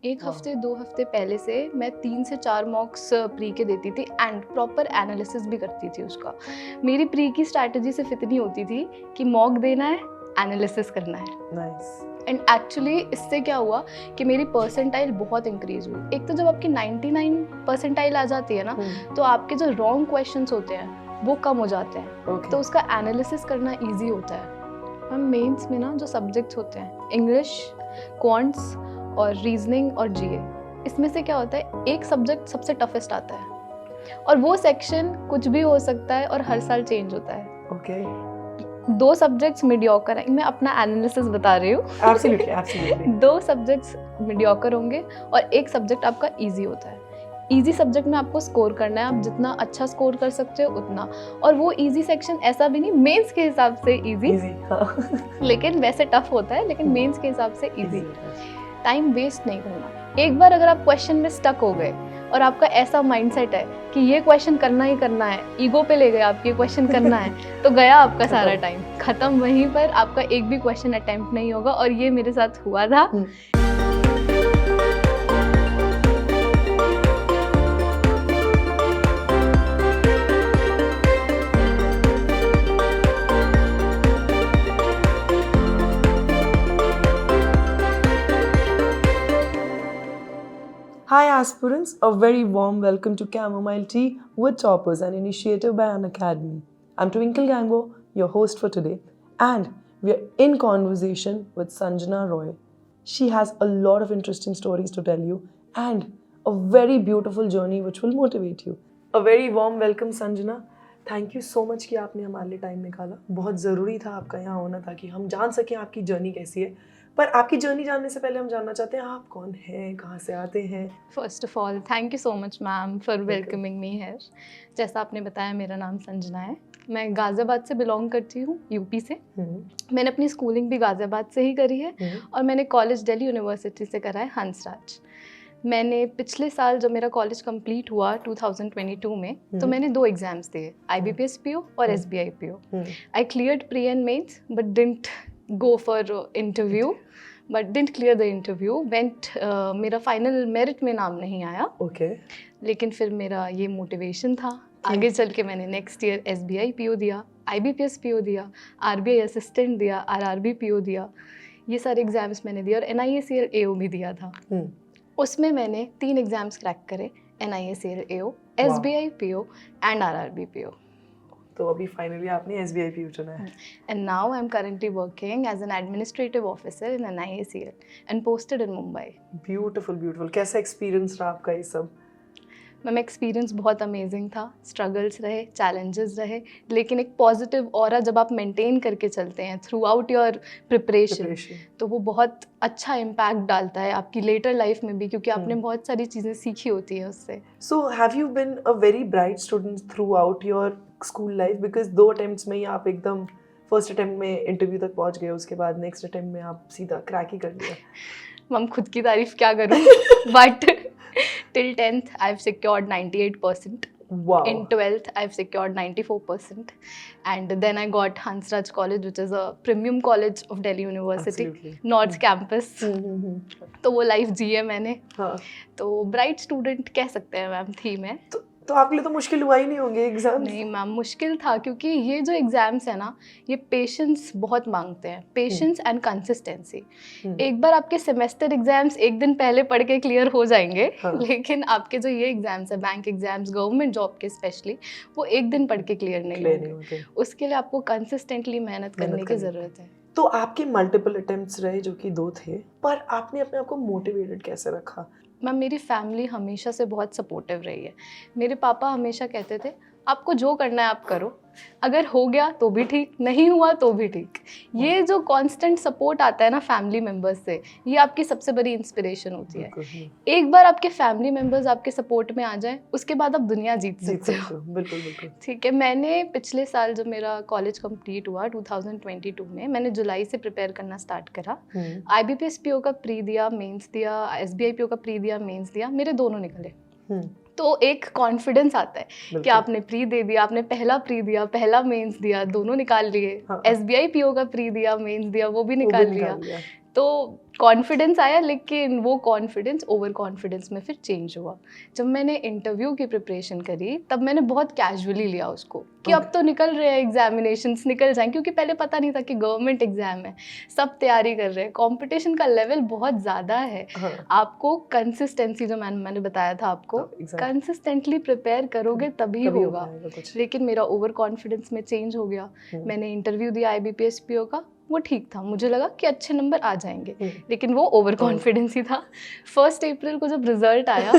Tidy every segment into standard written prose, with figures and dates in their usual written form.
1 हफ्ते 2 हफ्ते पहले से मैं 3 से 4 मॉक्स प्री के देती थी एंड प्रॉपर एनालिसिस भी करती थी उसका। मेरी प्री की स्ट्रैटेजी सिर्फ इतनी होती थी कि मॉक देना है, एनालिसिस करना है। नाइस। एंड एक्चुअली इससे क्या हुआ कि मेरी परसेंटाइल बहुत इंक्रीज हुई। एक तो जब आपकी 99 परसेंटाइल आ जाती है ना, तो आपके जो रॉन्ग क्वेश्चंस होते हैं वो कम हो जाते हैं। तो उसका एनालिसिस करना ईजी होता है। मैम मेंस में ना जो सब्जेक्ट्स होते हैं इंग्लिश, क्वांट्स और रीजनिंग और जीए, इसमें से क्या होता है एक सब्जेक्ट सबसे टफेस्ट आता है और वो सेक्शन कुछ भी हो सकता है और हर साल चेंज होता है। ओके। 2 सब्जेक्ट्स मीडियोकर हैं, मैं अपना एनालिसिस बता रही हूँ। एब्सोल्युटली 2 सब्जेक्ट्स मीडियोकर होंगे और एक सब्जेक्ट आपका इजी होता है। इजी सब्जेक्ट में आपको स्कोर करना है, आप जितना अच्छा स्कोर कर सकते हो उतना। और वो इजी सेक्शन ऐसा भी नहीं मेंस के हिसाब से इजी, लेकिन वैसे टफ होता है, लेकिन मेंस के हिसाब से इजी। टाइम वेस्ट नहीं करना। एक बार अगर आप क्वेश्चन में स्टक हो गए और आपका ऐसा माइंडसेट है कि ये क्वेश्चन करना ही करना है, ईगो पे ले गए आप, ये क्वेश्चन करना है, तो गया आपका सारा टाइम खत्म। वहीं पर आपका एक भी क्वेश्चन अटेम्प्ट नहीं होगा और ये मेरे साथ हुआ था। Hi aspirants, a very warm welcome to Chamomile Tea with Toppers, an initiative by Unacademy. I'm Twinkle Gango, your host for today, and we are in conversation with Sanjana Roy. She has a lot of interesting stories to tell you and a very beautiful journey which will motivate you. A very warm welcome Sanjana. Thank you so much कि आपने हमारे लिए time निकाला। बहुत ज़रूरी था आपका यहाँ होना ताकि हम जान सकें आपकी जर्नी कैसी है। पर आपकी जर्नी जानने से पहले हम जानना चाहते हैं आप कौन हैं, कहाँ से आते हैं। First of all thank you so much ma'am for welcoming me here. जैसा आपने बताया मेरा नाम संजना है, मैं गाज़ियाबाद से बिलोंग करती हूँ, यूपी से। मैंने अपनी स्कूलिंग भी गाज़ियाबाद से ही करी है और मैंने कॉलेज दिल्ली यूनिवर्सिटी से करा है, हंसराज। मैंने पिछले साल जब मेरा कॉलेज कंप्लीट हुआ 2022 में, तो मैंने 2 एग्जाम्स दिए, IBPS PO और SBI PO। I cleared pre and mains but didn't go for interview, but didn't clear the interview. मेरा फाइनल मेरिट में नाम नहीं आया। लेकिन फिर मेरा ये मोटिवेशन था, आगे चल के मैंने नेक्स्ट ईयर SBI PO दिया, IBPS PO दिया, RBI असिस्टेंट दिया, RRB PO दिया। ये सारे एग्जाम्स मैंने दिए और NIACL AO भी दिया था। उसमें मैंने 3 एग्जाम्स क्रैक करे, NIACL AO, SBI PO and RRB PO। तो अभी फाइनली आपने SBI PO चुना है। And now I am currently working as an administrative officer in NIACL and posted in Mumbai. Beautiful beautiful. कैसा एक्सपीरियंस रहा आपका ये सब? मैम एक्सपीरियंस बहुत अमेजिंग था। स्ट्रगल्स रहे, चैलेंजेस रहे, लेकिन एक पॉजिटिव ऑरा जब आप मेंटेन करके चलते हैं थ्रू आउट योर प्रिपरेशन, तो वो बहुत अच्छा इम्पैक्ट डालता है आपकी लेटर लाइफ में भी, क्योंकि आपने बहुत सारी चीज़ें सीखी होती है उससे। So have you been a very bright student throughout your school life? Because 2 attempts में ही आप एकदम फर्स्ट अटेम्प्ट में इंटरव्यू तक पहुंच गए, उसके बाद नेक्स्ट अटेम्प्ट में आप सीधा क्रैक ही कर लिया। मैम खुद की तारीफ क्या करूँ, but till 10th I've secured 98%. Wow. In 12th I've secured 94%, and then I got Hansraj College, which is a premium college of Delhi University. Absolutely. North campus. तो वो लाइफ जी है मैंने। तो ब्राइट स्टूडेंट कह सकते हैं मैम थी मैं। तो आपके लिए तो मुश्किल हुआ ही नहीं होंगे एग्जाम? नहीं मैम, मुश्किल था क्योंकि ये जो एग्जाम्स है ना, ये पेशेंस बहुत मांगते हैं, पेशेंस एंड कंसिस्टेंसी। एक बार आपके सेमेस्टर एग्जाम्स एक दिन पहले पढ़ के क्लियर हो जाएंगे, लेकिन आपके जो ये एग्जाम्स है, बैंक एग्जाम्स, गवर्नमेंट जॉब के स्पेशली, वो एक दिन पढ़ के क्लियर नहीं होंगे। उसके लिए आपको कंसिस्टेंटली मेहनत करने की ज़रूरत है। तो आपके मल्टीपल अटेम्प्ट्स रहे जो कि 2 थे, पर आपने अपने आप को मोटिवेटेड कैसे रखा? मैम मेरी फैमिली हमेशा से बहुत सपोर्टिव रही है। मेरे पापा हमेशा कहते थे आपको जो करना है आप करो, अगर हो गया तो भी ठीक, नहीं हुआ तो भी ठीक। ये जो कांस्टेंट सपोर्ट आता है ना फैमिली मेंबर्स से, ये आपकी सबसे बड़ी इंस्पिरेशन होती है। एक बार आपके फैमिली मेंबर्स आपके सपोर्ट में आ जाएं, उसके बाद आप दुनिया जीत सकते हो। बिल्कुल बिल्कुल। ठीक है, मैंने पिछले साल जब मेरा कॉलेज कंप्लीट हुआ 2022 में, मैंने जुलाई से प्रिपेयर करना स्टार्ट करा। IBPS PO का प्री दिया, मेंस दिया, SBI PO का प्री दिया, मेंस दिया, मेरे दोनों निकले। तो एक कॉन्फिडेंस आता है कि आपने प्री दे दिया, आपने पहला प्री दिया, पहला मेंस दिया, दोनों निकाल लिए। SBI PO का प्री दिया, मेंस दिया, वो भी निकाल लिया। तो कॉन्फिडेंस आया, लेकिन वो कॉन्फिडेंस ओवर कॉन्फिडेंस में फिर चेंज हुआ। जब मैंने इंटरव्यू की प्रिपरेशन करी तब मैंने बहुत कैजुअली लिया उसको कि अब तो निकल रहे हैं एग्जामिनेशंस, निकल जाएं, क्योंकि पहले पता नहीं था कि गवर्नमेंट एग्जाम है, सब तैयारी कर रहे हैं, कंपटीशन का लेवल बहुत ज़्यादा है। आपको कंसिस्टेंसी, जो मैंने बताया था आपको, कंसिस्टेंटली प्रिपेयर करोगे तभी होगा। लेकिन मेरा ओवर कॉन्फिडेंस में चेंज हो गया। मैंने इंटरव्यू दिया IBPS PO का, वो ठीक था, मुझे लगा कि अच्छे नंबर आ जाएंगे, लेकिन वो ओवर कॉन्फिडेंस ही था। 1 अप्रैल को जब रिजल्ट आया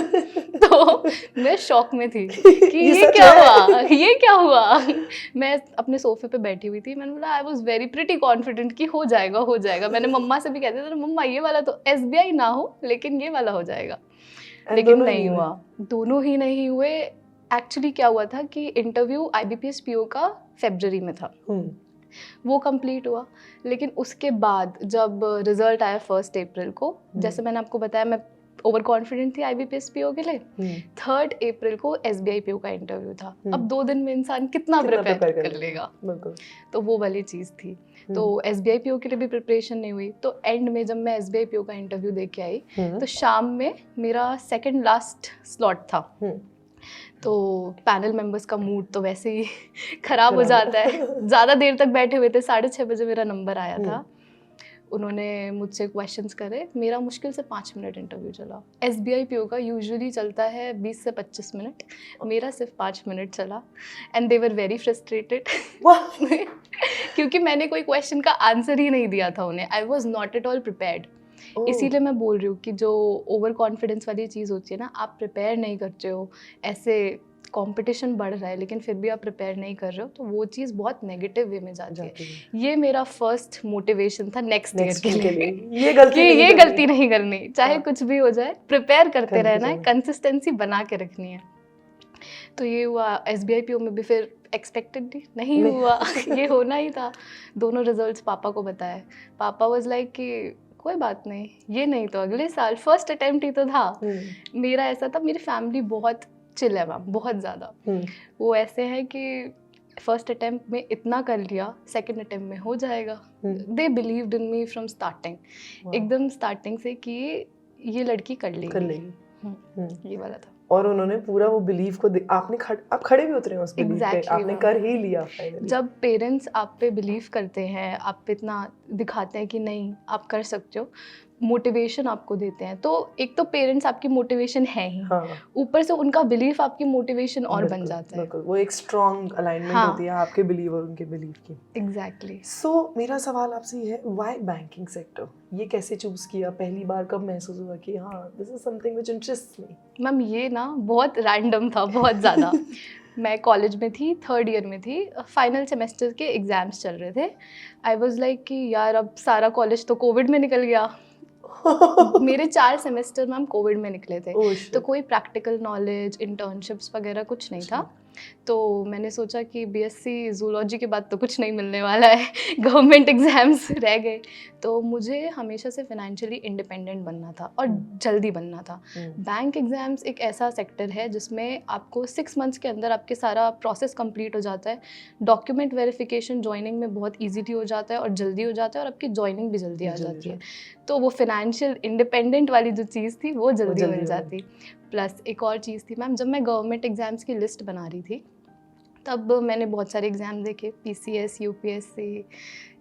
तो मैं शॉक में थी कि ये क्या हुआ, ये क्या हुआ। मैं अपने सोफे पे बैठी हुई थी, मैंने बोला I was very pretty confident कि हो जाएगा हो जाएगा। मैंने मम्मा से भी कहते थे, मम्मा ये वाला तो SBI ना हो लेकिन ये वाला हो जाएगा, लेकिन नहीं हुआ, दोनों ही नहीं हुए। एक्चुअली क्या हुआ था कि इंटरव्यू IBPS PO का फरवरी में था, वो कंप्लीट हुआ, लेकिन उसके बाद जब रिजल्ट आया 1 अप्रैल को, जैसे मैंने आपको बताया मैं ओवर कॉन्फिडेंट थी IBPS PO के लिए, 3 अप्रैल को SBI PO का इंटरव्यू था। अब 2 दिन में इंसान कितना प्रिपेयर कर लेगा, तो वो वाली चीज़ थी। तो SBI PO के लिए भी प्रिपरेशन नहीं हुई। तो एंड में जब मैं SBI PO का इंटरव्यू दे के आई तो शाम में मेरा सेकेंड लास्ट स्लॉट था। तो पैनल मेंबर्स का मूड तो वैसे ही ख़राब हो जाता है, ज़्यादा देर तक बैठे हुए थे, 6:30 बजे मेरा नंबर आया था। उन्होंने मुझसे क्वेश्चंस करे, मेरा मुश्किल से 5 मिनट इंटरव्यू चला। SBI PO का यूजुअली चलता है 20 से 25 मिनट, मेरा सिर्फ 5 मिनट चला। And they were very frustrated क्योंकि मैंने कोई क्वेश्चन का आंसर ही नहीं दिया था उन्हें। I was not at all prepared. इसीलिए मैं बोल रही हूँ कि जो ओवर कॉन्फिडेंस वाली चीज़ होती है ना, आप प्रिपेयर नहीं करते हो, ऐसे कंपटीशन बढ़ रहा है लेकिन फिर भी आप प्रिपेयर नहीं कर रहे हो, तो वो चीज़ बहुत नेगेटिव वे में जाती है। ये मेरा फर्स्ट मोटिवेशन था नेक्स्ट ईयर के लिए ये गलती नहीं करनी, चाहे कुछ भी हो जाए, प्रिपेयर करते रहना है, कंसिस्टेंसी बना के रखनी है। तो ये हुआ। SBI PO में भी फिर एक्सपेक्टेड नहीं हुआ ये होना ही था। दोनों रिजल्ट्स पापा को बताए, पापा वाज लाइक कि कोई बात नहीं, ये नहीं तो अगले साल, फर्स्ट अटेम्प्ट ही तो था। मेरा ऐसा था, मेरी फैमिली बहुत चिल है मैम, बहुत ज़्यादा। वो ऐसे है कि फर्स्ट अटेम्प्ट में इतना कर लिया, सेकंड अटेम्प्ट में हो जाएगा। They believed in me from starting, एकदम स्टार्टिंग से कि ये लड़की कर लेगी, ये वाला था। और उन्होंने पूरा वो बिलीव को आप खड़े भी उतरे उस बिलीव पे, आपने कर ही लिया फाइनली। जब पेरेंट्स आप पे बिलीव करते हैं, आप पे इतना दिखाते हैं कि नहीं आप कर सकते हो, मोटिवेशन आपको देते हैं, तो एक तो पेरेंट्स आपकी मोटिवेशन है ही, ऊपर से उनका बिलीफ आपकी मोटिवेशन और बन जाता है। वो एक स्ट्रॉन्ग अलाइनमेंट होती है आपके बिलीव और उनके बिलीव की। एग्जैक्टली। सो मेरा सवाल आपसे ये है, व्हाई बैंकिंग सेक्टर? ये कैसे चूज किया? पहली बार कब महसूस हुआ कि हाँ this is something which interests me? Ma'am ये ना बहुत रैंडम था, बहुत ज़्यादा। मैं कॉलेज में थी, 3rd ईयर में थी, फाइनल सेमेस्टर के एग्ज़ाम्स चल रहे थे। आई वाज लाइक कि यार अब सारा कॉलेज तो कोविड में निकल गया। मेरे 4 सेमेस्टर मैम कोविड में निकले थे, तो कोई प्रैक्टिकल नॉलेज, इंटर्नशिप्स वगैरह कुछ नहीं था। तो मैंने सोचा कि BSc जूलॉजी के बाद तो कुछ नहीं मिलने वाला है, गवर्नमेंट एग्जाम्स रह गए। तो मुझे हमेशा से फाइनेंशियली इंडिपेंडेंट बनना था और जल्दी बनना था। बैंक एग्जाम्स एक ऐसा सेक्टर है जिसमें आपको 6 मंथ्स के अंदर आपके सारा प्रोसेस कंप्लीट हो जाता है, डॉक्यूमेंट वेरिफिकेशन जॉइनिंग में बहुत ईजीली हो जाता है और जल्दी हो जाता है, और आपकी जॉइनिंग भी जल्दी आ जाती है। तो वो फाइनेंशियल इंडिपेंडेंट वाली जो चीज़ थी वो जल्दी मिल जाती। प्लस एक और चीज़ थी मैम, जब मैं गवर्नमेंट एग्ज़ाम्स की लिस्ट बना रही थी तब मैंने बहुत सारे एग्ज़ाम देखे, PCS, UPSC,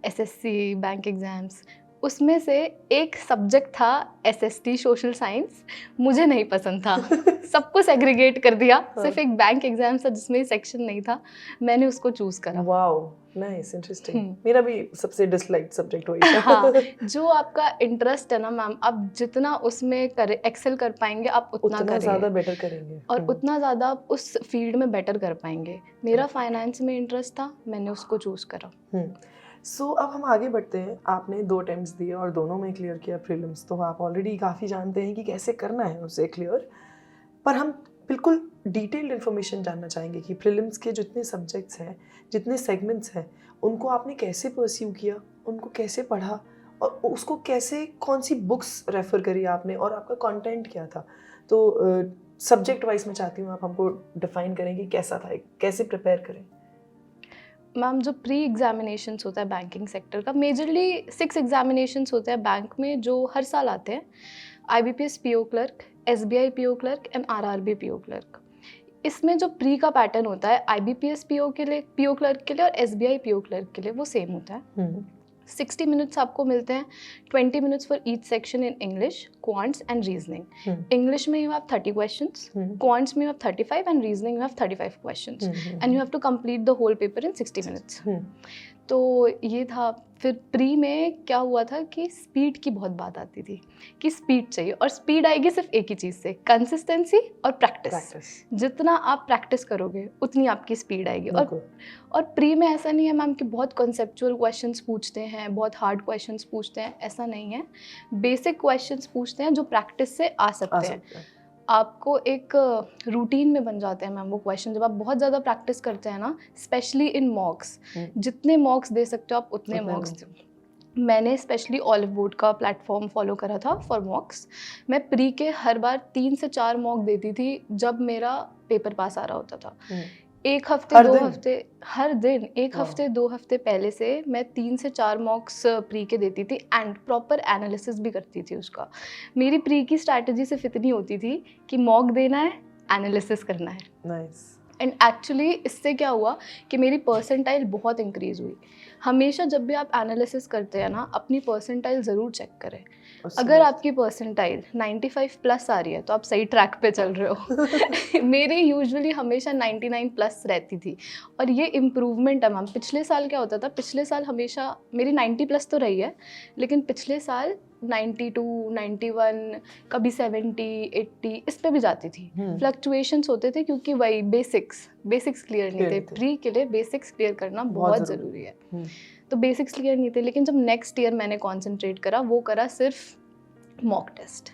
SSC, bank exams. उसमें से एक सब्जेक्ट था SST सोशल साइंस, मुझे नहीं पसंद था। सबको सेग्रीगेट कर दिया, सिर्फ एक बैंक एग्जाम था जिसमें सेक्शन नहीं था, मैंने उसको चूज़ करा। Wow, nice, interesting. मेरा भी सबसे डिसलाइक्ड सब्जेक्ट वही था। हाँ, जो आपका इंटरेस्ट है ना मैम, आप जितना उसमें एक्सेल कर पाएंगे आप उतना ज़्यादा बेटर करेंगे और उतना ज़्यादा आप उस फील्ड में बेटर कर पाएंगे। मेरा फाइनेंस में इंटरेस्ट था, मैंने उसको चूज़ करा। सो अब हम आगे बढ़ते हैं। आपने 2 अटेम्प्ट्स दिए और दोनों में क्लियर किया प्रीलिम्स, तो आप ऑलरेडी काफ़ी जानते हैं कि कैसे करना है उसे क्लियर। पर हम बिल्कुल डिटेल्ड इन्फॉर्मेशन जानना चाहेंगे कि प्रीलिम्स के जितने सब्जेक्ट्स हैं, जितने सेगमेंट्स हैं, उनको आपने कैसे परस्यू किया, उनको कैसे पढ़ा और उसको कैसे, कौन सी बुक्स रेफ़र करी आपने और आपका कंटेंट क्या था। तो सब्जेक्ट वाइज मैं चाहती हूँ आप हमको डिफ़ाइन करें कि कैसा था, कैसे प्रिपेयर करें। मैम जो प्री एग्जामिनेशंस होता है बैंकिंग सेक्टर का, मेजरली 6 एग्जामिनेशंस होते हैं बैंक में जो हर साल आते हैं। IBPS PO clerk, SBI PO clerk and RRB PO clerk. इसमें जो प्री का पैटर्न होता है IBPS PO के लिए, PO क्लर्क के लिए और SBI PO क्लर्क के लिए वो सेम होता है। 60 मिनट्स आपको मिलते हैं, 20 minutes for each section in English, quants and reasoning. English में यू हैव 30 क्वेश्चंस, क्वांट्स में you have 35 and reasoning you have 35 questions and you have to complete the whole paper in 60 minutes. तो ये था। फिर pre में क्या हुआ था कि स्पीड की बहुत बात आती थी कि स्पीड चाहिए, और स्पीड आएगी सिर्फ एक ही चीज़ से, कंसिस्टेंसी और प्रैक्टिस। जितना आप प्रैक्टिस करोगे उतनी आपकी स्पीड आएगी। और प्री में ऐसा नहीं है मैम कि बहुत कॉन्सेप्चुअल क्वेश्चंस पूछते हैं, बहुत हार्ड क्वेश्चंस पूछते हैं, ऐसा नहीं है। बेसिक क्वेश्चंस पूछते हैं जो प्रैक्टिस से आ सकते हैं। आपको एक रूटीन में बन जाते हैं मैम वो क्वेश्चन जब आप बहुत ज़्यादा प्रैक्टिस करते हैं ना, स्पेशली इन मॉक्स। जितने मॉक्स दे सकते हो आप उतने मॉक्स दो। मैंने स्पेशली ऑलिव बोर्ड का प्लेटफॉर्म फॉलो करा था फॉर मॉक्स। मैं प्री के हर बार 3 से 4 मॉक देती थी जब मेरा पेपर पास आ रहा होता था। एक हफ्ते 2 हफ्ते हर दिन, एक हफ्ते 2 हफ्ते पहले से मैं 3 से 4 मॉक्स प्री के देती थी एंड प्रॉपर एनालिसिस भी करती थी उसका। मेरी प्री की स्ट्रैटेजी सिर्फ इतनी होती थी कि मॉक देना है, एनालिसिस करना है। नाइस। एंड एक्चुअली इससे क्या हुआ कि मेरी परसेंटाइल बहुत इंक्रीज़ हुई। हमेशा जब भी आप एनालिसिस करते हैं ना, अपनी परसेंटाइल ज़रूर चेक करें। अगर आपकी परसेंटाइल 95 प्लस आ रही है तो आप सही ट्रैक पे चल रहे हो। मेरे यूजुअली हमेशा 99 प्लस रहती थी, और ये इम्प्रूवमेंट है मैम। पिछले साल क्या होता था, पिछले साल हमेशा मेरी 90 प्लस तो रही है, लेकिन पिछले साल 92, 91, कभी 70, 80 इस पे भी जाती थी। फ्लक्चुएशंस होते थे क्योंकि वही बेसिक्स क्लियर नहीं थे। प्री के लिए बेसिक्स क्लियर करना बहुत ज़रूरी है। तो बेसिक्स क्लियर नहीं थे, लेकिन जब नेक्स्ट ईयर मैंने कॉन्सेंट्रेट करा, वो करा सिर्फ मॉक टेस्ट।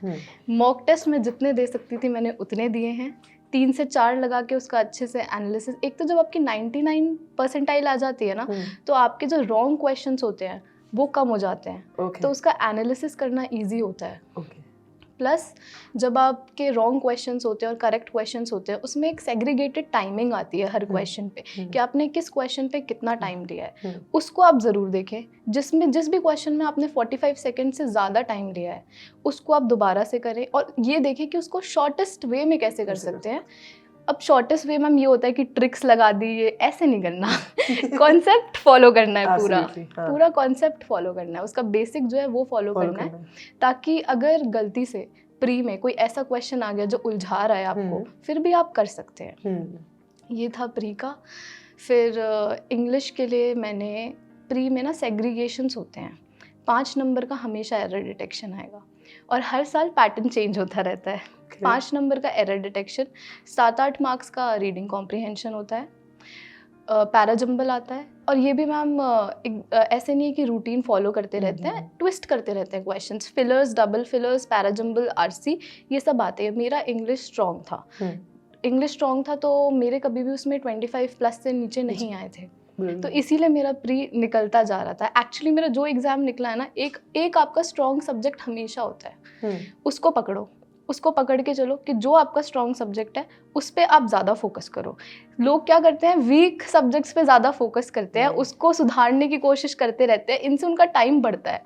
मॉक टेस्ट में जितने दे सकती थी मैंने उतने दिए हैं। 3 से 4 लगा के उसका अच्छे से एनालिसिस। एक तो जब आपकी 99 परसेंटाइल आ जाती है ना, तो आपके जो रॉन्ग क्वेश्चंस होते हैं वो कम हो जाते हैं। तो उसका एनालिसिस करना ईजी होता है। प्लस जब आपके रॉन्ग क्वेश्चंस होते हैं और करेक्ट क्वेश्चंस होते हैं, उसमें एक सेग्रीगेटेड टाइमिंग आती है हर क्वेश्चन पे कि आपने किस क्वेश्चन पे कितना टाइम लिया है। उसको आप ज़रूर देखें। जिस भी क्वेश्चन में आपने 45 सेकंड से ज़्यादा टाइम लिया है, उसको आप दोबारा से करें और ये देखें कि उसको शॉर्टेस्ट वे में कैसे कर सकते हैं। अब शॉर्टेस्ट वे मैम ये होता है कि ट्रिक्स लगा दी, ये ऐसे नहीं करना। कॉन्सेप्ट फॉलो करना है, पूरा कॉन्सेप्ट फॉलो करना है। उसका बेसिक जो है वो फॉलो करना है, ताकि अगर गलती से प्री में कोई ऐसा क्वेश्चन आ गया जो उलझा रहा है आपको, फिर भी आप कर सकते हैं। ये था प्री का। फिर इंग्लिश के लिए मैंने प्री में ना सेग्रीगेशंस होते हैं। 5 नंबर का हमेशा एरर डिटेक्शन आएगा, और हर साल पैटर्न चेंज होता रहता है। 5 नंबर का एरर डिटेक्शन, 7-8 मार्क्स का रीडिंग कॉम्प्रिहेंशन होता है, पैराजम्बल आता है। और ये भी मैम ऐसे नहीं है कि रूटीन फॉलो करते रहते हैं, ट्विस्ट करते रहते हैं questions. Fillers, double fillers, parajumble, RC, ये सब आते हैं। मेरा इंग्लिश स्ट्रॉन्ग था, तो मेरे कभी भी उसमें 25 प्लस से नीचे नहीं आए थे। तो इसीलिए मेरा प्री निकलता जा रहा था। एक्चुअली मेरा जो एग्ज़ाम निकला है ना, एक आपका स्ट्रॉन्ग सब्जेक्ट हमेशा होता है, उसको पकड़ो, उसको पकड़ के चलो कि जो आपका स्ट्रॉन्ग सब्जेक्ट है उस पे आप ज़्यादा फोकस करो। लोग क्या करते हैं, वीक सब्जेक्ट्स पे ज़्यादा फोकस करते हैं, उसको सुधारने की कोशिश करते रहते हैं, इनसे उनका टाइम बढ़ता है।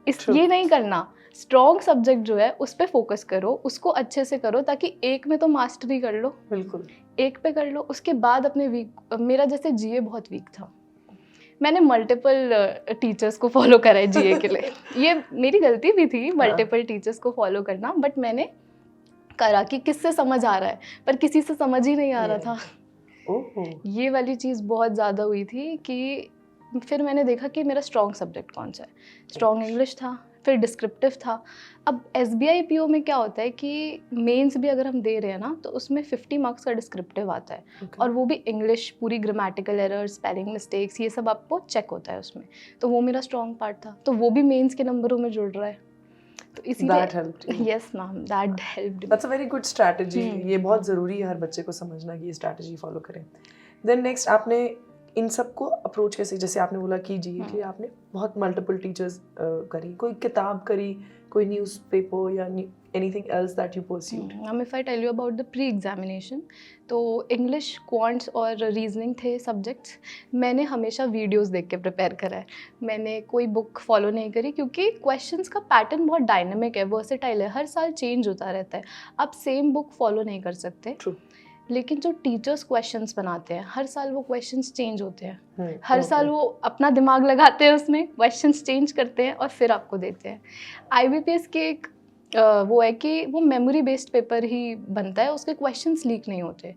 ये नहीं करना। स्ट्रॉन्ग सब्जेक्ट जो है उस पे फोकस करो, उसको अच्छे से करो, ताकि एक में तो मास्टरी कर लो, बिल्कुल एक पे कर लो, उसके बाद अपने वीक। मेरा जैसे जीए बहुत वीक था, मैंने मल्टीपल टीचर्स को फॉलो करा है जीए के लिए। ये मेरी गलती भी थी मल्टीपल टीचर्स को फॉलो करना, बट मैंने करा कि किससे समझ आ रहा है, पर किसी से समझ ही नहीं आ रहा था। ये वाली चीज़ बहुत ज़्यादा हुई थी कि फिर मैंने देखा कि मेरा स्ट्रॉन्ग सब्जेक्ट कौन सा है। स्ट्रॉन्ग इंग्लिश था, फिर डिस्क्रिप्टिव था। अब SBI PO में क्या होता है कि मेंस भी अगर हम दे रहे हैं ना, तो उसमें 50 मार्क्स का डिस्क्रिप्टिव आता है, और वो भी इंग्लिश, पूरी ग्रामेटिकल एरर्स, स्पेलिंग मिस्टेक्स, ये सब आपको चेक होता है उसमें। तो वो मेरा स्ट्रॉन्ग पार्ट था, तो वो भी मेंस के नंबरों में जुड़ रहा है। तो इसीलिए yes ma'am, that helped. That's a very good strategy. ये बहुत ज़रूरी है हर बच्चे को समझना कि ये स्ट्रैटेजी फॉलो करें। देन नेक्स्ट, आपने इन सबको अप्रोच कैसे, जैसे आपने बोला कि जी के लिए आपने बहुत मल्टीपल टीचर्स करी, कोई किताब करी, कोई न्यूज़पेपर या anything else that you pursued? If I tell you about the pre-examination, तो इंग्लिश, क्वांट्स और रीजनिंग थे सब्जेक्ट्स। मैंने हमेशा वीडियोस देख के प्रिपेयर करा है, मैंने कोई बुक फॉलो नहीं करी, क्योंकि क्वेश्चंस का पैटर्न बहुत डायनामिक है, वर्सेटाइल है, हर साल चेंज होता रहता है। आप सेम बुक फॉलो नहीं कर सकते। True. लेकिन जो टीचर्स क्वेश्चंस बनाते हैं, हर साल वो क्वेश्चंस चेंज होते हैं, हर साल वो अपना दिमाग लगाते हैं उसमें, क्वेश्चंस चेंज करते हैं और फिर आपको देते हैं। IBPS के एक वो है कि वो मेमोरी बेस्ड पेपर ही बनता है, उसके क्वेश्चंस लीक नहीं होते।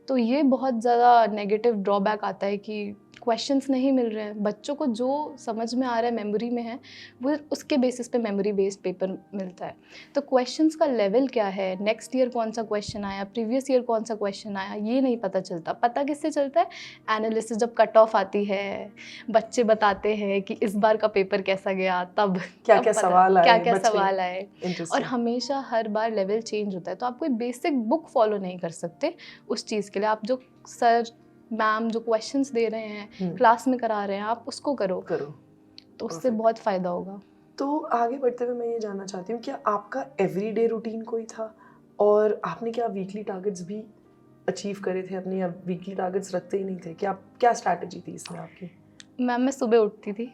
तो ये बहुत ज़्यादा नेगेटिव ड्रॉबैक आता है कि क्वेश्चंस नहीं मिल रहे हैं बच्चों को, जो समझ में आ रहा है, मेमोरी में है, वो उसके बेसिस पे मेमोरी बेस्ड पेपर मिलता है। तो क्वेश्चंस का लेवल क्या है, नेक्स्ट ईयर कौन सा क्वेश्चन आया, प्रीवियस ईयर कौन सा क्वेश्चन आया, ये नहीं पता चलता। पता किससे चलता है? एनालिसिस, जब कट ऑफ आती है, बच्चे बताते हैं कि इस बार का पेपर कैसा गया, तब क्या क्या सवाल आए, और हमेशा हर बार लेवल चेंज होता है। तो आप कोई बेसिक बुक फॉलो नहीं कर सकते उस चीज़ के लिए। आप जो सर मैम जो क्वेश्चंस दे रहे हैं, क्लास में करा रहे हैं, आप उसको करो तो उससे बहुत फ़ायदा होगा। तो आगे बढ़ते हुए मैं ये जानना चाहती हूँ, क्या आपका एवरीडे रूटीन कोई था, और आपने क्या वीकली टारगेट्स भी अचीव करे थे अपने, या वीकली टारगेट्स रखते ही नहीं थे? क्या स्ट्रैटेजी थी इसमें आपकी? मैम, मैं सुबह उठती थी,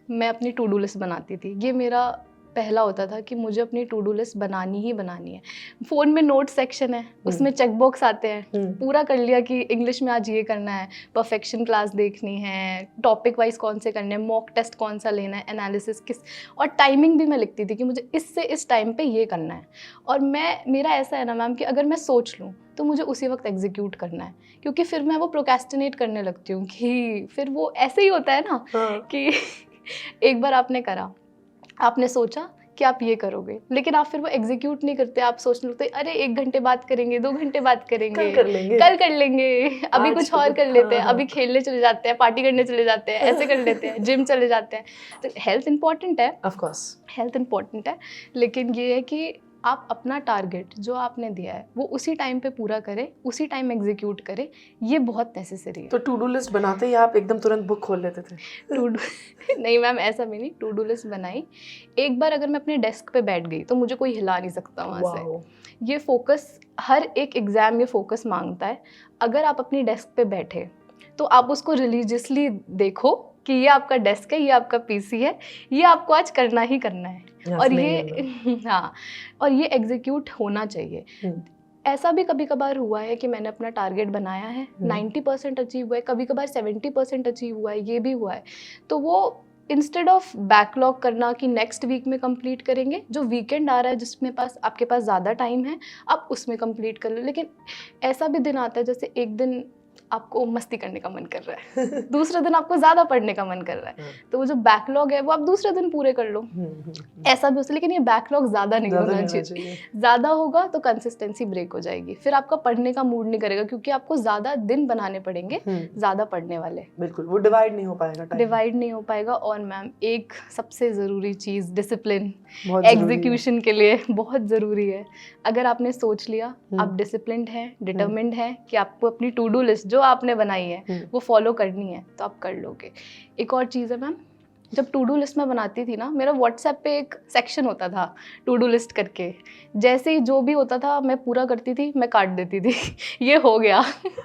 मैं अपनी टू डू लिस्ट बनाती थी। ये मेरा पहला होता था कि मुझे अपनी टू डू लिस्ट बनानी ही बनानी है। फ़ोन में नोट सेक्शन है, उसमें चेक बॉक्स आते हैं, पूरा कर लिया कि इंग्लिश में आज ये करना है, परफेक्शन क्लास देखनी है, टॉपिक वाइज कौन से करने हैं, मॉक टेस्ट कौन सा लेना है, एनालिसिस किस, और टाइमिंग भी मैं लिखती थी कि मुझे इससे इस टाइम पे ये करना है। और मेरा ऐसा है ना मैम कि अगर मैं सोच लूँ तो मुझे उसी वक्त एग्जीक्यूट करना है, क्योंकि फिर मैं वो प्रोक्रेस्टिनेट करने लगती हूँ कि फिर वो ऐसे ही होता है ना कि एक बार आपने करा, आपने सोचा कि आप ये करोगे, लेकिन आप फिर वो एग्जीक्यूट नहीं करते। आप सोचने लगते अरे 1 घंटे बात करेंगे, 2 घंटे बात करेंगे, कल कर लेंगे, अभी कुछ और कर लेते हैं, अभी खेलने चले जाते हैं, पार्टी करने चले जाते हैं, ऐसे कर लेते हैं, जिम चले जाते हैं। तो हेल्थ इंपॉर्टेंट है, ऑफ कोर्स हेल्थ इंपॉर्टेंट है, लेकिन ये है कि आप अपना टारगेट जो आपने दिया है वो उसी टाइम पे पूरा करें, उसी टाइम एग्जीक्यूट करें, ये बहुत नेसेसरी है। तो टू डू लिस्ट बनाते ही आप एकदम तुरंत बुक खोल लेते थे? नहीं मैम, ऐसा भी नहीं। टू डू लिस्ट बनाई, एक बार अगर मैं अपने डेस्क पे बैठ गई तो मुझे कोई हिला नहीं सकता वहाँ से। ये फोकस, हर एक एग्ज़ाम ये फोकस मांगता है। अगर आप अपनी डेस्क पे बैठे तो आप उसको रिलीजियसली देखो कि ये आपका डेस्क है, ये आपका पीसी है, ये आपको आज करना ही करना है, और ये हाँ, और ये एग्जीक्यूट होना चाहिए। ऐसा भी कभी कभार हुआ है कि मैंने अपना टारगेट बनाया है, 90% अचीव हुआ है, कभी कभार 70% अचीव हुआ है, ये भी हुआ है। तो वो इंस्टेड ऑफ बैकलॉग करना कि नेक्स्ट वीक में कंप्लीट करेंगे, जो वीकेंड आ रहा है जिसमें आपके पास ज़्यादा टाइम है, आप उसमें कंप्लीट कर लो। लेकिन ऐसा भी दिन आता है जैसे एक दिन आपको मस्ती करने का मन कर रहा है, दूसरे दिन आपको ज़्यादा पढ़ने का मन कर रहा है, तो वो जो बैकलॉग है वो आप दूसरे दिन पूरे कर लो। ऐसा भी हो सकता है, लेकिन ये बैकलॉग ज़्यादा नहीं होना चाहिए। ज़्यादा होगा तो कंसिस्टेंसी ब्रेक हो जाएगी, फिर आपका पढ़ने का मूड नहीं करेगा, क्योंकि आपको ज़्यादा दिन बनाने पड़ेंगे ज़्यादा पढ़ने वाले। बिल्कुल, वो डिवाइड नहीं हो पाएगा। और मैम, एक सबसे ज़रूरी चीज़, डिसिप्लिन एग्जीक्यूशन के लिए बहुत ज़रूरी है। अगर आपने सोच लिया, आप डिसिप्लिन्ड हैं, डिटरमिन्ड हैं कि आपको अपनी टू डू लिस्ट जो आपने बनाई है वो फॉलो करनी है, तो आप कर लोगे। एक और चीज़ है मैम, जब टू डू लिस्ट मैं बनाती थी ना, मेरा व्हाट्सएप पे एक सेक्शन होता था टू डू लिस्ट करके, जैसे ही जो भी होता था मैं पूरा करती थी, मैं काट देती थी ये हो गया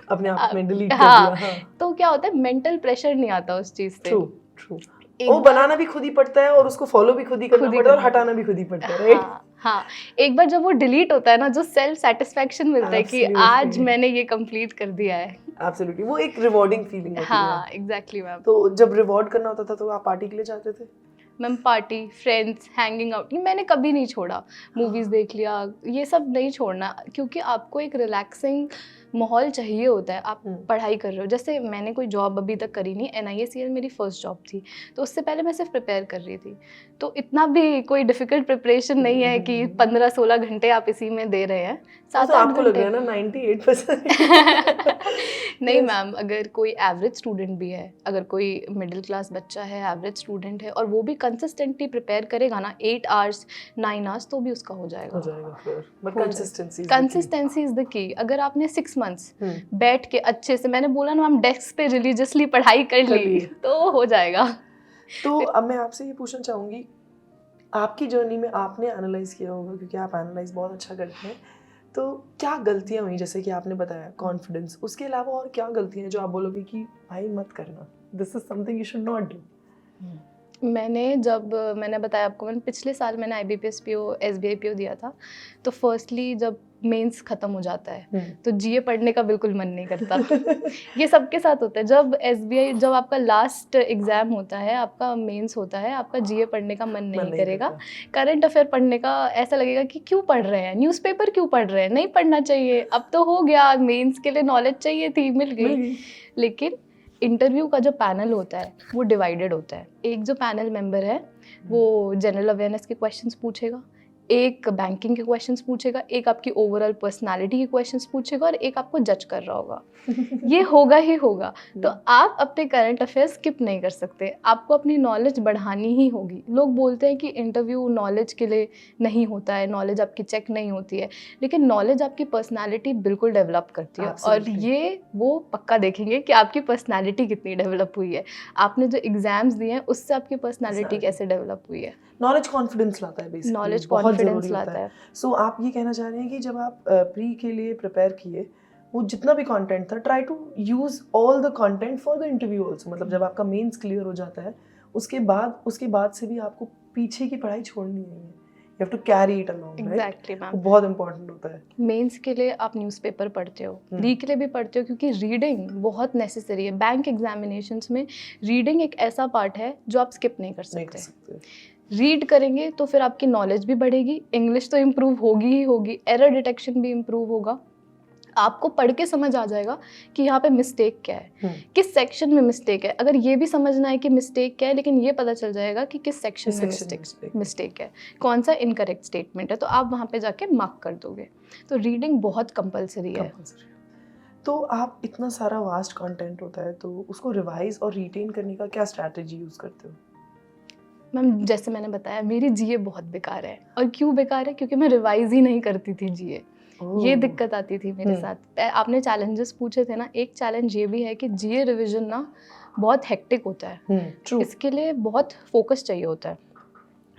अपने आप में डिलीट कर दिया। हाँ। तो क्या होता है, मेंटल प्रेशर नहीं आता उस चीज़ से। ट्रू। वो बनाना भी खुद ही पड़ता है और उसको फॉलो भी खुद ही करना पड़ता है और हटाना भी खुद ही पड़ता है, राइट? हाँ, एक बार जब वो डिलीट होता है ना, जो सेल्फ सेटिस्फैक्शन मिलता है कि आज मैंने ये कंप्लीट कर दिया है। एब्सोल्युटली, वो एक रिवॉर्डिंग फीलिंग होती है। हाँ, एग्जैक्टली मैम। तो जब रिवॉर्ड करना होता था तो आप पार्टी के लिए जाते थे? Ma'am, party, friends, hanging out, ये मैंने कभी नहीं छोड़ा। मूवीज़ देख लिया, ये सब नहीं छोड़ना, क्योंकि आपको एक रिलैक्सिंग माहौल चाहिए होता है। आप पढ़ाई कर रहे हो, जैसे मैंने कोई जॉब अभी तक करी नहीं, NIACL मेरी फर्स्ट जॉब थी, तो उससे पहले मैं सिर्फ प्रिपेयर कर रही थी, तो इतना भी कोई डिफ़िकल्ट प्रिपरेशन नहीं है कि 15-16 घंटे आप इसी में दे रहे हैं। 7-8 आपको लग घंटे। रहा है ना 98%? नहीं मैम, अगर कोई एवरेज स्टूडेंट भी है, अगर कोई मिडिल क्लास बच्चा है, एवरेज स्टूडेंट है, और वो भी कंसिस्टेंटली प्रिपेयर करेगा ना 8 आवर्स 9 आवर्स, तो भी उसका हो जाएगा। फिर but consistency is the key. अगर आपने 6 मंथ्स बैठ के अच्छे से, मैंने बोला ना मैम, डेस्क पे रिलीजियसली पढ़ाई कर ली तो हो जाएगा। तो अब मैं आपसे ये पूछना चाहूँगी, आपकी जर्नी में आपने एनालाइज किया होगा, क्योंकि आप एनालाइज बहुत अच्छा करते हैं, तो क्या गलतियाँ हुई? जैसे कि आपने बताया कॉन्फिडेंस, उसके अलावा और क्या गलतियाँ हैं जो आप बोलोगे कि भाई मत करना, this is something you should not do? मैंने बताया आपको, मैंने पिछले साल मैंने IBPS PO SBI PO दिया था। तो फर्स्टली जब मेंस ख़त्म हो जाता है तो GA पढ़ने का बिल्कुल मन नहीं करता। ये सबके साथ होता है। जब आपका लास्ट एग्ज़ाम होता है, आपका मेंस होता है, आपका GA पढ़ने का मन नहीं करेगा। करंट अफेयर पढ़ने का ऐसा लगेगा कि क्यों पढ़ रहे हैं, न्यूज़पेपर क्यों पढ़ रहे हैं, नहीं पढ़ना चाहिए, अब तो हो गया, मेंस के लिए नॉलेज चाहिए थी, मिल गई। लेकिन इंटरव्यू का जो पैनल होता है वो डिवाइडेड होता है। एक जो पैनल मेंबर है वो जनरल अवेयरनेस के क्वेश्चंस पूछेगा, एक बैंकिंग के क्वेश्चंस पूछेगा, एक आपकी ओवरऑल पर्सनालिटी के क्वेश्चंस पूछेगा, और एक आपको जज कर रहा होगा। ये होगा ही होगा। तो आप अपने करंट अफेयर्स स्किप नहीं कर सकते, आपको अपनी नॉलेज बढ़ानी ही होगी। लोग बोलते हैं कि इंटरव्यू नॉलेज के लिए नहीं होता है, नॉलेज आपकी चेक नहीं होती है, लेकिन नॉलेज आपकी पर्सनालिटी बिल्कुल डेवलप करती है। और ये वो पक्का देखेंगे कि आपकी पर्सनालिटी कितनी डेवलप हुई है, आपने जो एग्जाम्स दिए हैं उससे आपकी पर्सनालिटी कैसे डेवलप हुई है। नॉलेज कॉन्फिडेंस लाता है बेसिकली, नॉलेज बहुत कॉन्फिडेंस जरूरी लाता है। सो आप ये कहना चाह रहे हैं कि जब आप प्री के लिए प्रिपेयर किए, वो जितना भी कंटेंट था, try to use all the content for the interview also. मतलब जब आपका मेंस क्लियर हो जाता है, उसके बाद से भी आपको पीछे की पढ़ाई छोड़नी नहीं है, you have to carry it along. Exactly ma'am, वो बहुत इंपॉर्टेंट होता है। मेंस के लिए आप न्यूज़पेपर पढ़ते हो, प्री के लिए भी पढ़ते हो, क्योंकि रीडिंग बहुत नेसेसरी है। बैंक एग्जामिनेशंस में रीडिंग एक ऐसा पार्ट है जो आप स्किप नहीं कर सकते। रीड करेंगे तो फिर आपकी नॉलेज भी बढ़ेगी, इंग्लिश तो इम्प्रूव होगी ही होगी, एरर डिटेक्शन भी इम्प्रूव होगा। आपको पढ़ के समझ आ जाएगा कि यहाँ पे मिस्टेक क्या है, किस सेक्शन में मिस्टेक है। अगर ये भी समझना है कि मिस्टेक क्या है, लेकिन ये पता चल जाएगा कि किस सेक्शन में मिस्टेक है, कौन सा इनकरेक्ट स्टेटमेंट है, तो आप वहाँ पे जाके मार्क कर दोगे। तो रीडिंग बहुत कंपलसरी है। तो आप इतना सारा वास्ट कंटेंट होता है, तो उसको रिवाइज और रिटेन करने का क्या स्ट्रैटेजी यूज़ करते हो? मैम जैसे मैंने बताया, मेरी GA बहुत बेकार है। और क्यों बेकार है? क्योंकि मैं रिवाइज ही नहीं करती थी GA। ये दिक्कत आती थी मेरे साथ। आपने चैलेंजेस पूछे थे ना, एक चैलेंज ये भी है कि GA रिवीजन ना बहुत हेक्टिक होता है। इसके लिए बहुत फोकस चाहिए होता है।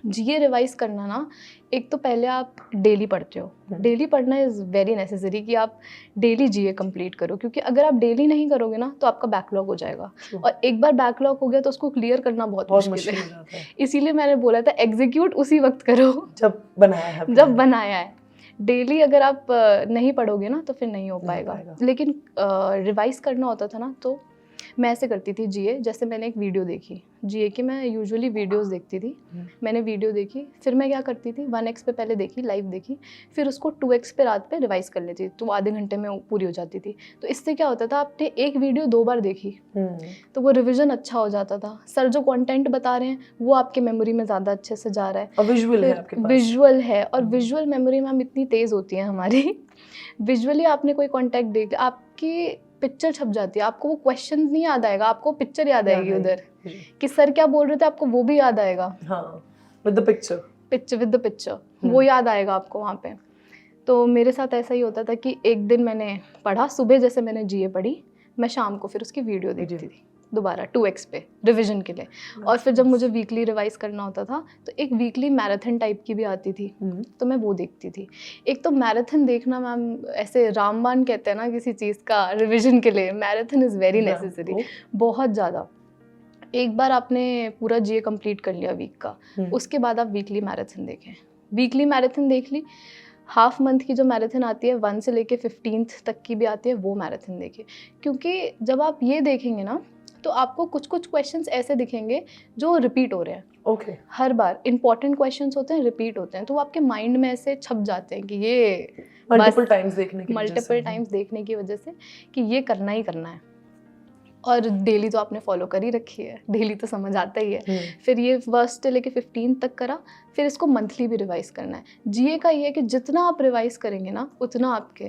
GA रिवाइज करना ना, एक तो पहले आप डेली पढ़ते हो। डेली पढ़ना इज़ वेरी नेसेसरी कि आप डेली GA कंप्लीट करो, क्योंकि अगर आप डेली नहीं करोगे ना तो आपका बैकलॉग हो जाएगा। और एक बार बैकलॉग हो गया तो उसको क्लियर करना बहुत मुश्किल है। इसीलिए मैंने बोला था एग्जीक्यूट उसी वक्त करो जब बनाया है। डेली अगर आप नहीं पढ़ोगे ना तो फिर नहीं हो पाएगा। लेकिन रिवाइज करना होता था ना, तो मैं ऐसे करती थी GA। जैसे मैंने एक वीडियो देखी GA की, मैं यूजुअली वीडियोस देखती थी। मैंने वीडियो देखी, फिर मैं क्या करती थी, 1x पे पहले देखी, लाइव देखी, फिर उसको 2x पे रात पे रिवाइज कर लेती थी, तो आधे घंटे में पूरी हो जाती थी। तो इससे क्या होता था, आपने एक वीडियो 2 बार देखी तो वो रिविजन अच्छा हो जाता था। सर जो कंटेंट बता रहे हैं वो आपके मेमोरी में ज़्यादा अच्छे से जा रहा है। और विजुअल है, और विजुअल मेमोरी में हम इतनी तेज़ होती है हमारी। विजुअली आपने कोई कॉन्टेक्ट देख, आपकी पिक्चर छप जाती है, आपको वो क्वेश्चन नहीं याद आएगा, आपको पिक्चर याद आएगी उधर कि सर क्या बोल रहे थे, आपको वो भी याद आएगा। विद द पिक्चर वो याद आएगा आपको वहाँ पे। तो मेरे साथ ऐसा ही होता था कि एक दिन मैंने पढ़ा, सुबह जैसे मैंने GA पढ़ी, मैं शाम को फिर उसकी वीडियो देखती थी दोबारा 2x पे रिवीजन के लिए। और फिर जब मुझे वीकली रिवाइज करना होता था तो एक वीकली मैराथन टाइप की भी आती थी, तो मैं वो देखती थी। एक तो मैराथन देखना मैम, ऐसे रामबाण कहते हैं ना किसी चीज़ का, रिवीजन के लिए मैराथन इज़ वेरी नेसेसरी, बहुत ज़्यादा। एक बार आपने पूरा GA कंप्लीट कर लिया वीक का, उसके बाद आप वीकली मैराथन देखें। वीकली मैराथन देख ली, हाफ मंथ की जो मैराथन आती है 1 से लेके 15 तक की भी आती है, वो मैराथन देखिए। क्योंकि जब आप ये देखेंगे ना तो आपको कुछ क्वेश्चंस ऐसे दिखेंगे जो रिपीट हो रहे हैं। हर बार इंपॉर्टेंट क्वेश्चंस होते हैं, रिपीट होते हैं, तो वो आपके माइंड में ऐसे छप जाते हैं कि ये मल्टीपल टाइम्स देखने की वजह से कि ये करना ही करना है। और डेली तो आपने फॉलो कर ही रखी है, डेली तो समझ आता ही है। फिर ये फर्स्ट से लेके 15 तक करा, फिर इसको मंथली भी रिवाइज करना है। जीए का ये है कि जितना आप रिवाइज करेंगे ना उतना आपके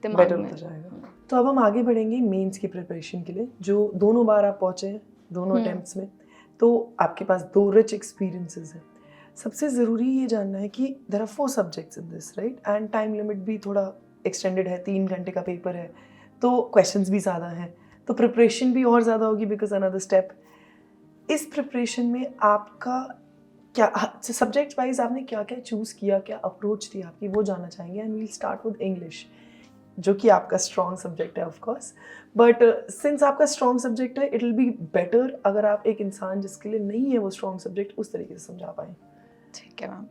दिमाग बेटर में होता जाएगा। तो अब हम आगे बढ़ेंगे मेंस की प्रिपरेशन के लिए, जो दोनों बार आप पहुँचे हैं, दोनों अटेम्प्ट्स में, तो आपके पास 2 रिच एक्सपीरियंसेस हैं। सबसे ज़रूरी ये जानना है कि there are 4 subjects in this, right? And time limit भी थोड़ा एक्सटेंडेड है, 3 घंटे का पेपर है, तो क्वेश्चंस भी ज़्यादा हैं, तो प्रिपरेशन भी और ज़्यादा होगी बिकॉज अनदर स्टेप। इस प्रिपरेशन में आपका क्या सब्जेक्ट वाइज आपने क्या क्या चूज़ किया, क्या अप्रोच थी आपकी, वो जानना चाहेंगे। And we'll start with English, जो कि आपका स्ट्रॉन्ग सब्जेक्ट है ऑफ कोर्स, बट सिंस आपका स्ट्रॉन्ग सब्जेक्ट है, इट विल बी बेटर अगर आप एक इंसान जिसके लिए नहीं है वो स्ट्रॉन्ग सब्जेक्ट उस तरीके से समझा पाएँ। ठीक है मैम।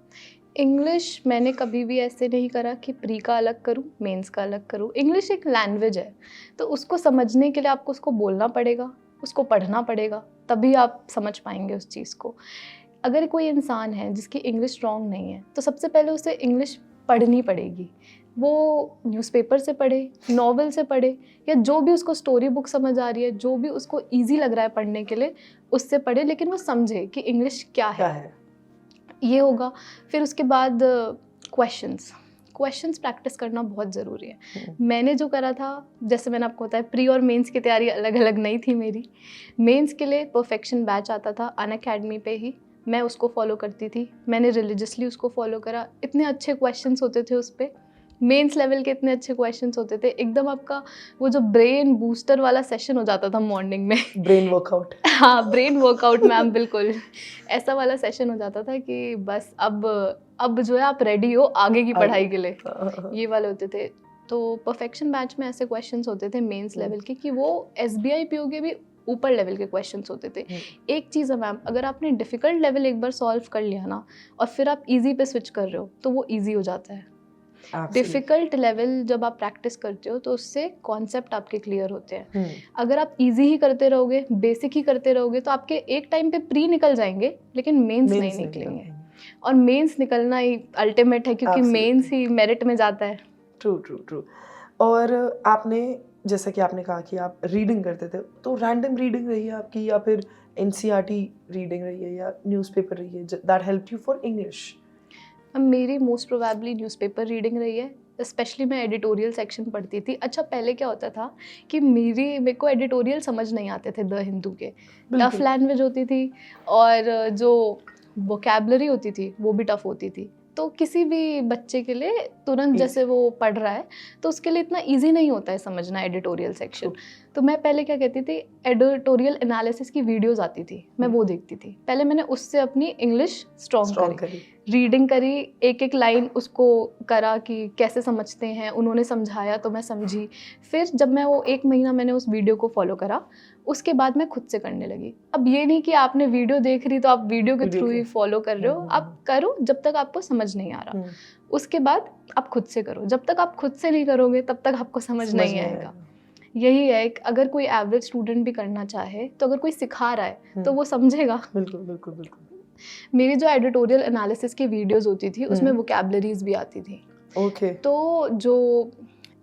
इंग्लिश मैंने कभी भी ऐसे नहीं करा कि प्री का अलग करूँ, मेंस का अलग करूँ। इंग्लिश एक लैंग्वेज है, तो उसको समझने के लिए आपको उसको बोलना पड़ेगा, उसको पढ़ना पड़ेगा, तभी आप समझ पाएंगे उस चीज़ को। अगर कोई इंसान है जिसकी इंग्लिश स्ट्रॉन्ग नहीं है, तो सबसे पहले उसे इंग्लिश पढ़नी पड़ेगी। वो न्यूज़पेपर से पढ़े, नॉवल से पढ़े, या जो भी उसको स्टोरी बुक समझ आ रही है, जो भी उसको ईजी लग रहा है पढ़ने के लिए, उससे पढ़े, लेकिन वो समझे कि इंग्लिश क्या है। ये होगा। फिर उसके बाद क्वेश्चंस प्रैक्टिस करना बहुत ज़रूरी है। मैंने जो करा था, जैसे मैंने आपको बताया, प्री और मेंस की तैयारी अलग अलग नहीं थी मेरी। मेंस के लिए परफेक्शन बैच आता था अनअकैडमी पे ही, मैं उसको फॉलो करती थी। मैंने रिलीजियसली उसको फॉलो करा। इतने अच्छे क्वेश्चंस होते थे उस पर, मेंस लेवल के इतने अच्छे क्वेश्चंस होते थे। एकदम आपका वो जो ब्रेन बूस्टर वाला सेशन हो जाता था मॉर्निंग में, ब्रेन वर्कआउट। हाँ, ब्रेन वर्कआउट मैम, बिल्कुल ऐसा वाला सेशन हो जाता था कि बस अब जो है आप रेडी हो आगे की पढ़ाई के लिए, ये वाले होते थे। तो परफेक्शन बैच में ऐसे क्वेश्चंस होते थे मेंस लेवल के कि वो SBI PO के भी ऊपर लेवल के क्वेश्चंस होते थे। एक चीज़ है मैम, अगर आपने डिफ़िकल्ट लेवल एक बार सॉल्व कर लिया ना, और फिर आप इजी पे स्विच कर रहे हो, तो वो इजी हो जाता है। डिफ़िकल्ट लेवल जब आप प्रैक्टिस करते हो तो उससे कॉन्सेप्ट आपके क्लियर होते हैं। अगर आप इजी ही करते रहोगे, बेसिक ही करते रहोगे, तो आपके एक टाइम पे प्री निकल जाएंगे, लेकिन मेंस नहीं निकलेंगे। और मेंस निकलना ही अल्टीमेट है, क्योंकि मेंस ही मेरिट में जाता है। ट्रू। और आपने, जैसा कि आपने कहा कि आप रीडिंग करते थे, तो रैंडम रीडिंग रही है आपकी, या फिर NCERT रीडिंग रही है, या न्यूज़पेपर रही है that helped you for English? मेरी मोस्ट प्रोबेबली न्यूज़पेपर रीडिंग रही है। स्पेशली मैं एडिटोरियल सेक्शन पढ़ती थी। अच्छा, पहले क्या होता था कि मेरे को एडिटोरियल समझ नहीं आते थे द हिंदू के, टफ लैंग्वेज होती थी, और जो वोकैबलरी होती थी वो भी टफ होती थी। तो किसी भी बच्चे के लिए तुरंत जैसे वो पढ़ रहा है, तो उसके लिए इतना इजी नहीं होता है समझना एडिटोरियल सेक्शन। तो मैं पहले क्या कहती थी, एडिटोरियल एनालिसिस की वीडियोस आती थी, मैं वो देखती थी। पहले मैंने उससे अपनी इंग्लिश स्ट्रॉन्ग करी, रीडिंग करी, एक एक लाइन उसको करा कि कैसे समझते हैं, उन्होंने समझाया तो मैं समझी। फिर जब मैं वो 1 महीना मैंने उस वीडियो को फॉलो करा, उसके बाद मैं खुद से करने लगी। अब ये नहीं कि आपने वीडियो देख रही तो आप वीडियो के थ्रू ही फॉलो कर रहे हो, आप करो जब तक आपको समझ नहीं आ रहा, उसके बाद आप खुद से करो। जब तक आप खुद से नहीं करोगे तब तक आपको समझ नहीं आएगा। यही है, अगर कोई एवरेज स्टूडेंट भी करना चाहे, तो अगर कोई सिखा रहा है तो वो समझेगा। बिल्कुल। मेरी जो एडिटोरियल एनालिसिस की वीडियोस होती थी, उसमें वोकैबलरीज भी आती थी। तो जो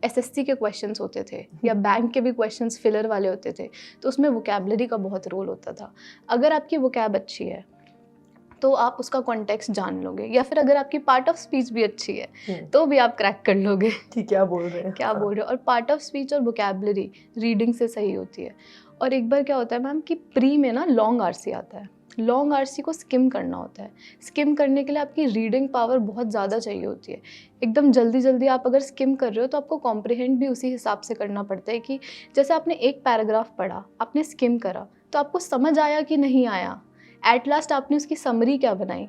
SSC के क्वेश्चंस होते थे या बैंक के भी क्वेश्चंस फिलर वाले होते थे, तो उसमें वोकैबलरी का बहुत रोल होता था। अगर आपकी वोकैब अच्छी है तो आप उसका कॉन्टेक्स्ट जान लोगे, या फिर अगर आपकी पार्ट ऑफ स्पीच भी अच्छी है तो भी आप क्रैक कर लोगे कि क्या बोल रहे हैं। और पार्ट ऑफ स्पीच और वोकैबलरी रीडिंग से सही होती है। और एक बार क्या होता है मैम कि प्री में ना लॉन्ग RC आता है, लॉन्ग RC को स्किम करना होता है। स्किम करने के लिए आपकी रीडिंग पावर बहुत ज़्यादा चाहिए होती है। एकदम जल्दी आप अगर स्किम कर रहे हो तो आपको कॉम्प्रिहेंड भी उसी हिसाब से करना पड़ता है कि जैसे आपने एक पैराग्राफ पढ़ा, आपने स्किम करा, तो आपको समझ आया कि नहीं आया, एट लास्ट आपने उसकी समरी क्या बनाई,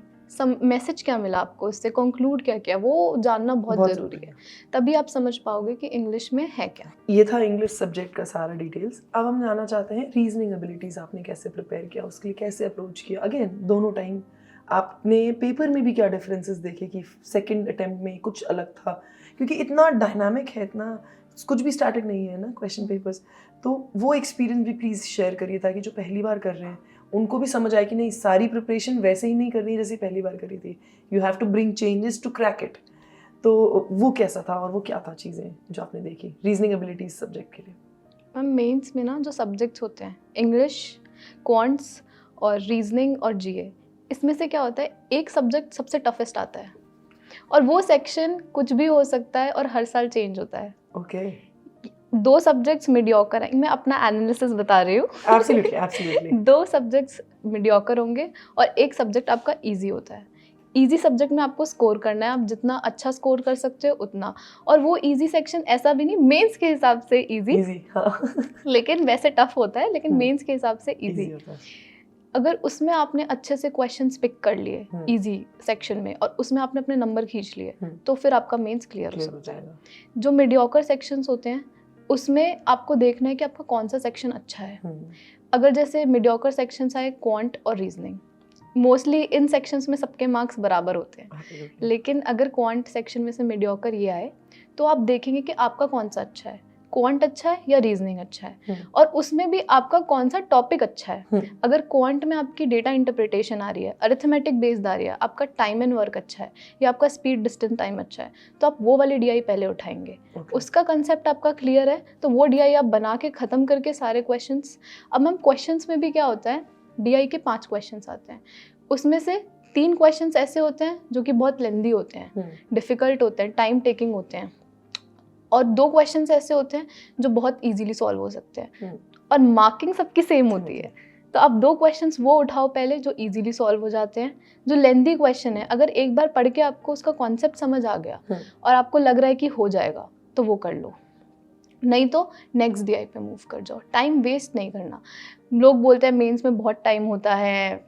मैसेज क्या मिला आपको, उससे कंक्लूड क्या किया, वो जानना बहुत ज़रूरी है। तभी आप समझ पाओगे कि इंग्लिश में है क्या। ये था इंग्लिश सब्जेक्ट का सारा डिटेल्स। अब हम जानना चाहते हैं रीजनिंग एबिलिटीज़ आपने कैसे प्रिपेयर किया, उसके लिए कैसे अप्रोच किया। अगेन दोनों टाइम आपने पेपर में भी क्या डिफरेंसेस देखे कि सेकंड अटेम्प्ट में कुछ अलग था, क्योंकि इतना डायनामिक है, इतना कुछ भी स्टैटिक नहीं है ना क्वेश्चन पेपर्स। तो वो एक्सपीरियंस भी प्लीज़ शेयर करिए, ताकि जो पहली बार कर रहे हैं उनको भी समझ आए कि नहीं, सारी प्रिपरेशन वैसे ही नहीं करनी जैसे पहली बार करी थी, you have to bring changes to crack it. तो वो कैसा था और वो क्या था चीज़ें जो आपने देखी रीजनिंग एबिलिटीज सब्जेक्ट के लिए? मैम मेंस में ना जो सब्जेक्ट्स होते हैं इंग्लिश, क्वांट्स और रीजनिंग और जीए, इसमें से क्या होता है एक सब्जेक्ट सबसे टफेस्ट आता है और वो सेक्शन कुछ भी हो सकता है और हर साल चेंज होता है। ओके, 2 सब्जेक्ट्स मीडियोकर हैं, मैं अपना एनालिसिस बता रही हूँ। Absolutely absolutely. 2 सब्जेक्ट्स मीडियोकर होंगे और एक सब्जेक्ट आपका इजी होता है। इजी सब्जेक्ट में आपको स्कोर करना है, आप जितना अच्छा स्कोर कर सकते हो उतना, और वो इजी सेक्शन ऐसा भी नहीं मेंस के हिसाब से इजी, हाँ। लेकिन वैसे टफ होता है, लेकिन मेंस के हिसाब से इजी होता है। अगर उसमें आपने अच्छे से क्वेश्चंस पिक कर लिए इजी सेक्शन में और उसमें आपने अपने नंबर खींच लिए तो फिर आपका मेंस क्लियर हो सकता है। जो मीडियोकर सेक्शंस होते हैं उसमें आपको देखना है कि आपका कौन सा सेक्शन अच्छा है। अगर जैसे मीडियोकर सेक्शंस आए क्वांट और रीजनिंग, मोस्टली इन सेक्शंस में सबके मार्क्स बराबर होते हैं, लेकिन अगर क्वांट सेक्शन में से मीडियोकर ये आए तो आप देखेंगे कि आपका कौन सा अच्छा है, क्वांट अच्छा है या रीजनिंग अच्छा है, और उसमें भी आपका कौन सा टॉपिक अच्छा है। अगर क्वांट में आपकी डेटा इंटरप्रिटेशन आ रही है, अरिथमेटिक बेस्ड आ रही है, आपका टाइम एंड वर्क अच्छा है या आपका स्पीड डिस्टेंस टाइम अच्छा है, तो आप वो वाली डीआई पहले उठाएंगे। उसका कंसेप्ट आपका क्लियर है तो वो डीआई आप बना के ख़त्म करके सारे क्वेश्चंस। अब मैम क्वेश्चंस में भी क्या होता है, डीआई के 5 क्वेश्चंस आते हैं, उसमें से 3 क्वेश्चंस ऐसे होते हैं जो कि बहुत लेंदी होते हैं, डिफ़िकल्ट होते हैं, टाइम टेकिंग होते हैं, और 2 क्वेश्चंस ऐसे होते हैं जो बहुत इजीली सॉल्व हो सकते हैं, और मार्किंग सबकी सेम होती है। तो आप 2 क्वेश्चंस वो उठाओ पहले जो इजीली सॉल्व हो जाते हैं। जो लेंदी क्वेश्चन है, अगर एक बार पढ़ के आपको उसका कॉन्सेप्ट समझ आ गया और आपको लग रहा है कि हो जाएगा तो वो कर लो, नहीं तो नेक्स्ट डीआई पे मूव कर जाओ। टाइम वेस्ट नहीं करना। लोग बोलते हैं मेंस में बहुत टाइम होता है,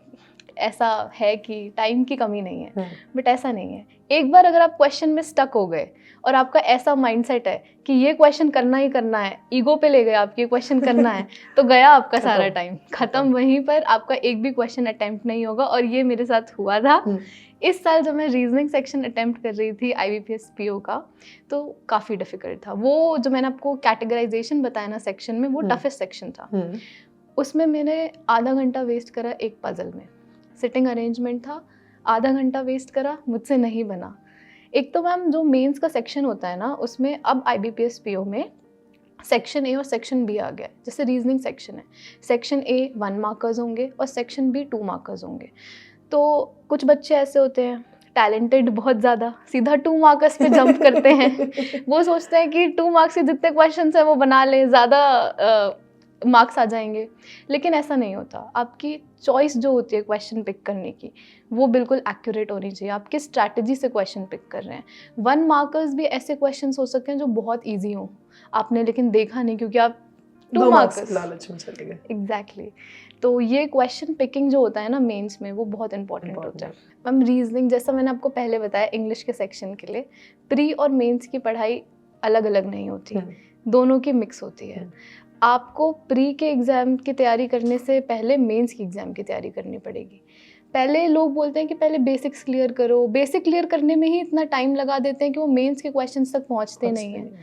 ऐसा है कि टाइम की कमी नहीं है, बट ऐसा नहीं है। एक बार अगर आप क्वेश्चन में स्टक हो गए और आपका ऐसा माइंडसेट है कि ये क्वेश्चन करना ही करना है, ईगो पे ले गए आपके क्वेश्चन करना है, तो गया आपका सारा टाइम खत्म, वहीं पर आपका एक भी क्वेश्चन अटेम्प्ट नहीं होगा। और ये मेरे साथ हुआ था इस साल जब मैं रीजनिंग सेक्शन अटेम्प्ट कर रही थी IBPS PO का, तो काफ़ी डिफिकल्ट था। वो जो मैंने आपको कैटेगराइजेशन बताया ना सेक्शन में, वो टफेस्ट सेक्शन था। उसमें मैंने आधा घंटा वेस्ट करा एक पजल में, सिटिंग अरेंजमेंट था, आधा घंटा वेस्ट करा, मुझसे नहीं बना। एक तो मैम जो मेंस का सेक्शन होता है ना, उसमें अब IBPS PO में सेक्शन ए और सेक्शन बी आ गया। जैसे रीजनिंग सेक्शन है, सेक्शन ए 1 मार्कर्स होंगे और सेक्शन बी 2 मार्कर्स होंगे। तो कुछ बच्चे ऐसे होते हैं टैलेंटेड बहुत ज़्यादा, सीधा 2 मार्कर्स पे जंप करते हैं। वो सोचते हैं कि 2 मार्क्स के जितने क्वेश्चन हैं वो बना लें, ज़्यादा मार्क्स आ जाएंगे, लेकिन ऐसा नहीं होता। आपकी चॉइस जो होती है क्वेश्चन पिक करने की, वो बिल्कुल एक्यूरेट होनी चाहिए। आप किस स्ट्रैटेजी से क्वेश्चन पिक कर रहे हैं। 1 मार्कर्स भी ऐसे क्वेश्चंस हो सकते हैं जो बहुत इजी हों, आपने लेकिन देखा नहीं क्योंकि आप 2 मार्क्स लालच में चले गए। एग्जैक्टली। तो ये क्वेश्चन पिकिंग जो होता है ना मेंस में, वो बहुत इंपॉर्टेंट होता है। मैम रीजनिंग, जैसा मैंने आपको पहले बताया, इंग्लिश के सेक्शन के लिए प्री और मेंस की पढ़ाई अलग अलग नहीं होती, दोनों की मिक्स होती है। आपको प्री के एग्ज़ाम की तैयारी करने से पहले मेंस की एग्ज़ाम की तैयारी करनी पड़ेगी। पहले लोग बोलते हैं कि पहले बेसिक्स क्लियर करो, बेसिक क्लियर करने में ही इतना टाइम लगा देते हैं कि वो मेंस के क्वेश्चंस तक पहुंचते नहीं हैं।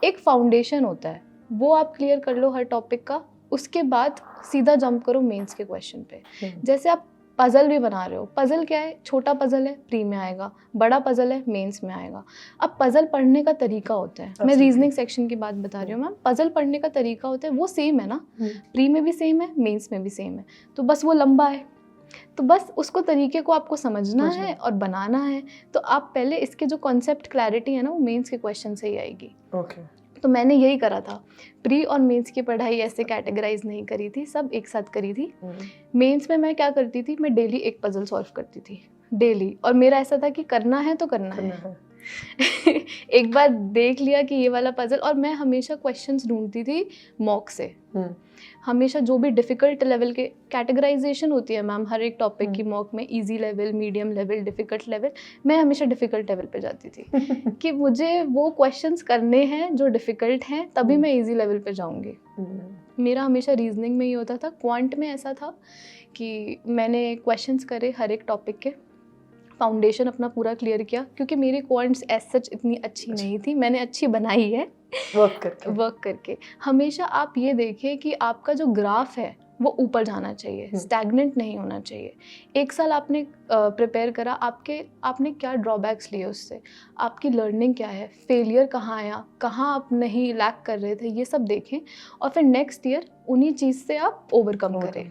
एक फाउंडेशन होता है, वो आप क्लियर कर लो हर टॉपिक का, उसके बाद सीधा जंप करो मेंस के क्वेश्चन पे। जैसे आप पज़ल भी बना रहे हो, पज़ल क्या है, छोटा पज़ल है प्री में आएगा, बड़ा पज़ल है मेंस में आएगा। अब पज़ल पढ़ने का तरीका होता है, मैं रीजनिंग सेक्शन की बात बता रही हूँ मैम, पज़ल पढ़ने का तरीका होता है, वो सेम है ना, प्री में भी सेम है, मेंस में भी सेम है, तो बस वो लंबा है, तो बस उसको तरीके को आपको समझना है और बनाना है। तो आप पहले इसके जो कॉन्सेप्ट क्लैरिटी है ना, वो मेंस के क्वेश्चन से ही आएगी। तो मैंने यही करा था, प्री और मेंस की पढ़ाई ऐसे कैटेगराइज नहीं करी थी, सब एक साथ करी थी। मेंस में मैं क्या करती थी, मैं डेली एक पजल सॉल्व करती थी, डेली, और मेरा ऐसा था कि करना है तो करना है। एक बार देख लिया कि ये वाला पजल, और मैं हमेशा क्वेश्चंस ढूंढती थी मॉक से, हमेशा जो भी डिफ़िकल्ट लेवल के कैटेगराइजेशन होती है मैम हर एक टॉपिक की मॉक में, easy level, medium level, difficult level, मैं हमेशा डिफ़िकल्ट लेवल पे जाती थी कि मुझे वो क्वेश्चंस करने हैं जो डिफ़िकल्ट हैं, तभी मैं इजी लेवल पे जाऊंगी। मेरा हमेशा रीजनिंग में ही होता था। क्वांट में ऐसा था कि मैंने क्वेश्चंस करे हर एक टॉपिक के, फाउंडेशन अपना पूरा क्लियर किया, क्योंकि मेरी क्वांट्स एज सच इतनी अच्छी नहीं थी, मैंने अच्छी बनाई है वर्क करके। हमेशा आप ये देखिए कि आपका जो ग्राफ है वो ऊपर जाना चाहिए, स्टैग्नेंट नहीं होना चाहिए। एक साल आपने प्रिपेयर करा, आपने क्या ड्रॉबैक्स लिए उससे, आपकी लर्निंग क्या है, फेलियर कहाँ आया, कहाँ आप नहीं लैक कर रहे थे, ये सब देखें और फिर नेक्स्ट ईयर उन्हीं चीज़ से आप ओवरकम करें।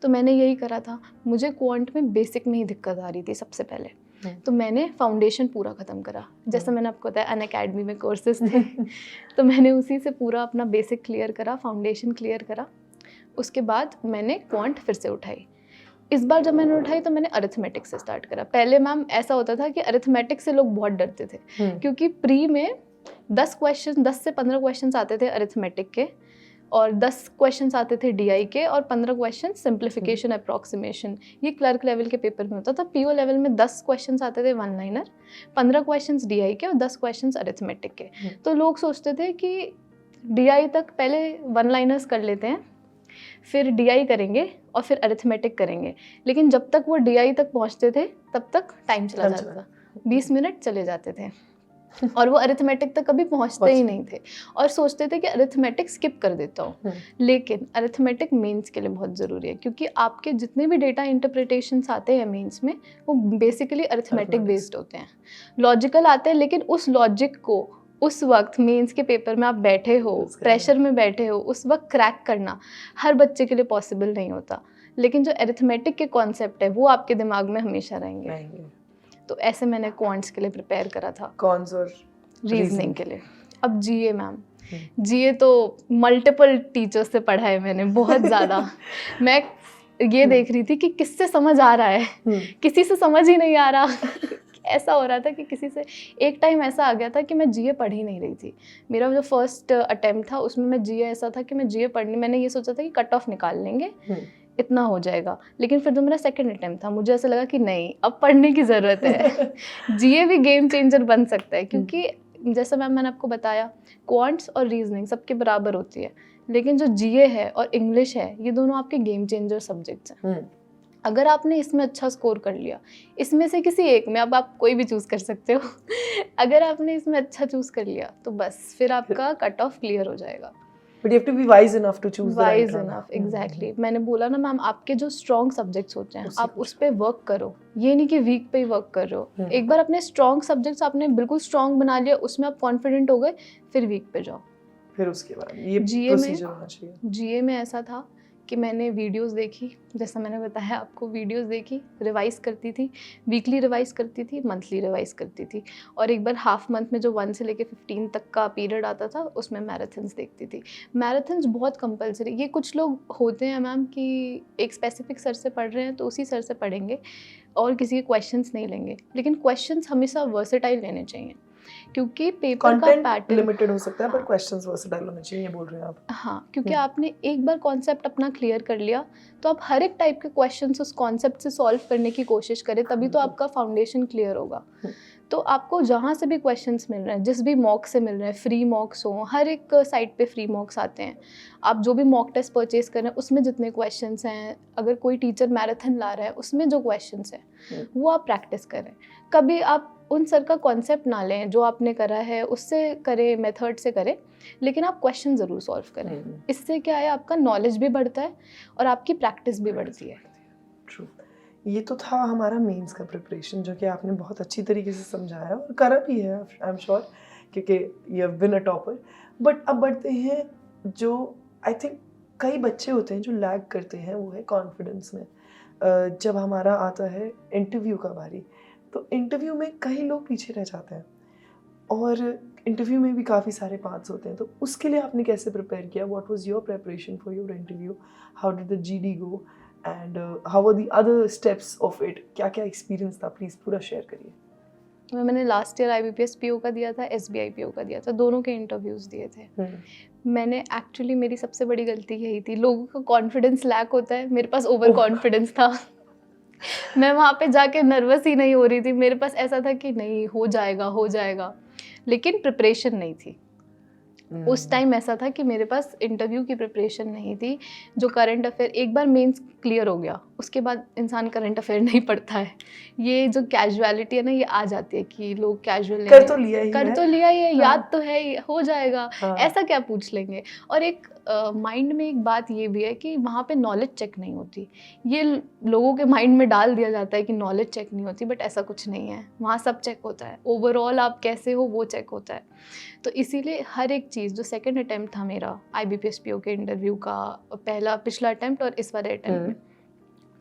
तो मैंने यही करा था। मुझे क्वांट में बेसिक में ही दिक्कत आ रही थी सबसे पहले, तो मैंने फाउंडेशन पूरा ख़त्म करा। जैसे मैंने आपको बताया अनअकैडमी में कोर्सेज थे तो मैंने उसी से पूरा अपना बेसिक क्लियर करा, फाउंडेशन क्लियर करा। उसके बाद मैंने क्वांट फिर से उठाई। इस बार जब मैंने उठाई तो मैंने अरिथमेटिक से स्टार्ट करा। पहले मैम ऐसा होता था कि अरिथमेटिक से लोग बहुत डरते थे क्योंकि प्री में 10 से 15 क्वेश्चन आते थे अरिथमेटिक के, और 10 क्वेश्चंस आते थे डीआई के, और 15 क्वेश्चन सिंप्लीफिकेशन अप्रॉक्सीमेशन। ये क्लर्क लेवल के पेपर में होता था। पीओ लेवल में 10 क्वेश्चंस आते थे वन लाइनर, 15 क्वेश्चंस डीआई के और 10 क्वेश्चंस अरिथमेटिक के। तो लोग सोचते थे कि डीआई तक पहले वन लाइनर्स कर लेते हैं, फिर डीआई करेंगे और फिर अरिथमेटिक करेंगे। लेकिन जब तक वो डीआई तक पहुंचते थे तब तक टाइम चला जाता था, 20 मिनट चले जाते थे और वो अरिथमेटिक तक कभी पहुंचते ही नहीं थे और सोचते थे कि अरिथमेटिक स्किप कर देता हूँ। लेकिन अरिथमेटिक मेंस के लिए बहुत ज़रूरी है क्योंकि आपके जितने भी डेटा इंटरप्रिटेशंस आते हैं मेंस में वो बेसिकली अरिथमेटिक बेस्ड होते हैं। लॉजिकल आते हैं लेकिन उस लॉजिक को उस वक्त मेंस के पेपर में आप बैठे हो, प्रेशर में बैठे हो, उस वक्त क्रैक करना हर बच्चे के लिए पॉसिबल नहीं होता। लेकिन जो अरिथमेटिक के कॉन्सेप्ट है वो आपके दिमाग में हमेशा रहेंगे। तो ऐसे मैंने क्वांट्स के लिए प्रिपेयर करा था, कॉन्स और रीजनिंग के लिए। अब जीए मैम, जीए तो मल्टीपल टीचर्स से पढ़ा है मैंने बहुत ज़्यादा। मैं ये देख रही थी कि किससे समझ आ रहा है, किसी से समझ ही नहीं आ रहा। ऐसा हो रहा था कि किसी से, एक टाइम ऐसा आ गया था कि मैं जीए पढ़ ही नहीं रही थी। मेरा जो फर्स्ट अटेम्प्ट था उसमें मैं जीए ऐसा था कि मैं जीए पढ़नी, मैंने ये सोचा था कि कट ऑफ निकाल लेंगे, इतना हो जाएगा। लेकिन फिर जो मेरा सेकंड अटेम्प्ट था मुझे ऐसा लगा कि नहीं, अब पढ़ने की ज़रूरत है। जीए भी गेम चेंजर बन सकता है क्योंकि जैसा मैंने आपको बताया क्वांट्स और रीजनिंग सबके बराबर होती है, लेकिन जो जीए है और इंग्लिश है ये दोनों आपके गेम चेंजर सब्जेक्ट्स हैं। अगर आपने इसमें अच्छा स्कोर कर लिया, इसमें से किसी एक में, अब आप कोई भी चूज़ कर सकते हो अगर आपने इसमें अच्छा चूज़ कर लिया तो बस फिर आपका कट ऑफ क्लियर हो जाएगा। But you have to be wise enough to choose the right one. Exactly. मैंने बोला ना मैम, आपके जो स्ट्रॉन्ग सब्जेक्ट्स होते हैं आप उस पर वर्क करो, ये नहीं कि वीक पे ही वर्क कर रहे हो। एक बार अपने स्ट्रॉन्ग सब्जेक्ट्स आपने बिल्कुल स्ट्रॉन्ग बना लिया, उसमें आप कॉन्फिडेंट हो गए, फिर वीक पे जाओ। फिर उसके बाद ये प्रोसीजर होना चाहिए। जीए में ऐसा था कि मैंने वीडियोस देखी, जैसा मैंने बताया आपको, वीडियोस देखी, रिवाइज करती थी, वीकली रिवाइज करती थी, मंथली रिवाइज करती थी, और एक बार हाफ मंथ में जो 1 से लेके 15 तक का पीरियड आता था उसमें मैराथन्स देखती थी। मैराथन्स बहुत कंपलसरी, ये कुछ लोग होते हैं मैम कि एक स्पेसिफिक सर से पढ़ रहे हैं तो उसी सर से पढ़ेंगे और किसी के क्वेश्चंस नहीं लेंगे, लेकिन क्वेश्चंस हमेशा वर्सेटाइल लेने चाहिए क्योंकि पेपर का पैटर्न लिमिटेड हो सकता है पर क्वेश्चंस वर्सेटाइल होने चाहिए, ये बोल रहे हैं आप। हाँ, क्योंकि आपने एक बार कॉन्सेप्ट अपना क्लियर कर लिया तो आप हर एक टाइप के क्वेश्चंस उस कॉन्सेप्ट से सॉल्व करने की कोशिश करें, तभी तो आपका फाउंडेशन क्लियर होगा। तो आपको जहाँ से भी क्वेश्चंस मिल रहे हैं, जिस भी मॉक से मिल रहे हैं, फ्री मॉक्स हो, हर एक साइट पे फ्री मॉक्स आते हैं, आप जो भी मॉक टेस्ट परचेज कर रहे हैं उसमें जितने क्वेश्चंस हैं, अगर कोई टीचर मैराथन ला रहा है उसमें जो क्वेश्चंस हैं वो आप प्रैक्टिस करें। कभी आप उन सर का कॉन्सेप्ट ना लें, जो आपने करा है उससे करें, मेथड से करें, लेकिन आप क्वेश्चन ज़रूर सॉल्व करें। इससे क्या है, आपका नॉलेज भी बढ़ता है और आपकी प्रैक्टिस भी बढ़ती है। ट्रू। ये तो था हमारा मेंस का प्रिपरेशन, जो कि आपने बहुत अच्छी तरीके से समझाया और करा भी है, आई एम श्योर, क्योंकि you have been a topper. But अब बढ़ते हैं, जो आई थिंक कई बच्चे होते हैं जो लैग करते हैं, वो है कॉन्फिडेंस में। जब हमारा आता है इंटरव्यू का बारी, तो इंटरव्यू में कई लोग पीछे रह जाते हैं और इंटरव्यू में भी काफ़ी सारे पार्ट्स होते हैं। तो उसके लिए आपने कैसे प्रिपेयर किया? What was your preparation for your interview? How did the GD go and how were the other steps of it? क्या क्या एक्सपीरियंस था, प्लीज़ पूरा शेयर करिए। मैंने लास्ट ईयर IBPS PO का दिया था, SBI PO का दिया था, दोनों के इंटरव्यूज़ दिए थे। मैंने एक्चुअली, मेरी सबसे बड़ी गलती यही थी, लोगों का कॉन्फिडेंस लैक होता है, मेरे पास ओवर कॉन्फिडेंस था। मैं वहाँ पे जाके नर्वस ही नहीं हो रही थी, मेरे पास ऐसा था कि नहीं हो जाएगा, लेकिन प्रिपरेशन नहीं थी। उस टाइम ऐसा था कि मेरे पास इंटरव्यू की प्रिपरेशन नहीं थी। जो करंट अफेयर, एक बार मेंस क्लियर हो गया उसके बाद इंसान करंट अफेयर नहीं पढ़ता है। ये जो कैजुअलिटी है ना, ये आ जाती है कि लोग कैजुअल कर तो लिया ही है, याद तो है, हो जाएगा, ऐसा क्या पूछ लेंगे। और एक माइंड में एक बात ये भी है कि वहाँ पे नॉलेज चेक नहीं होती। ये लोगों के माइंड में डाल दिया जाता है कि नॉलेज चेक नहीं होती, बट ऐसा कुछ नहीं है। वहाँ सब चेक होता है, ओवरऑल आप कैसे हो वो चेक होता है। तो इसीलिए हर एक चीज़, जो सेकंड अटेम्प्ट था मेरा IBPS PO के इंटरव्यू का, पिछला अटेम्प्ट और इस वाले अटेम्प्ट में,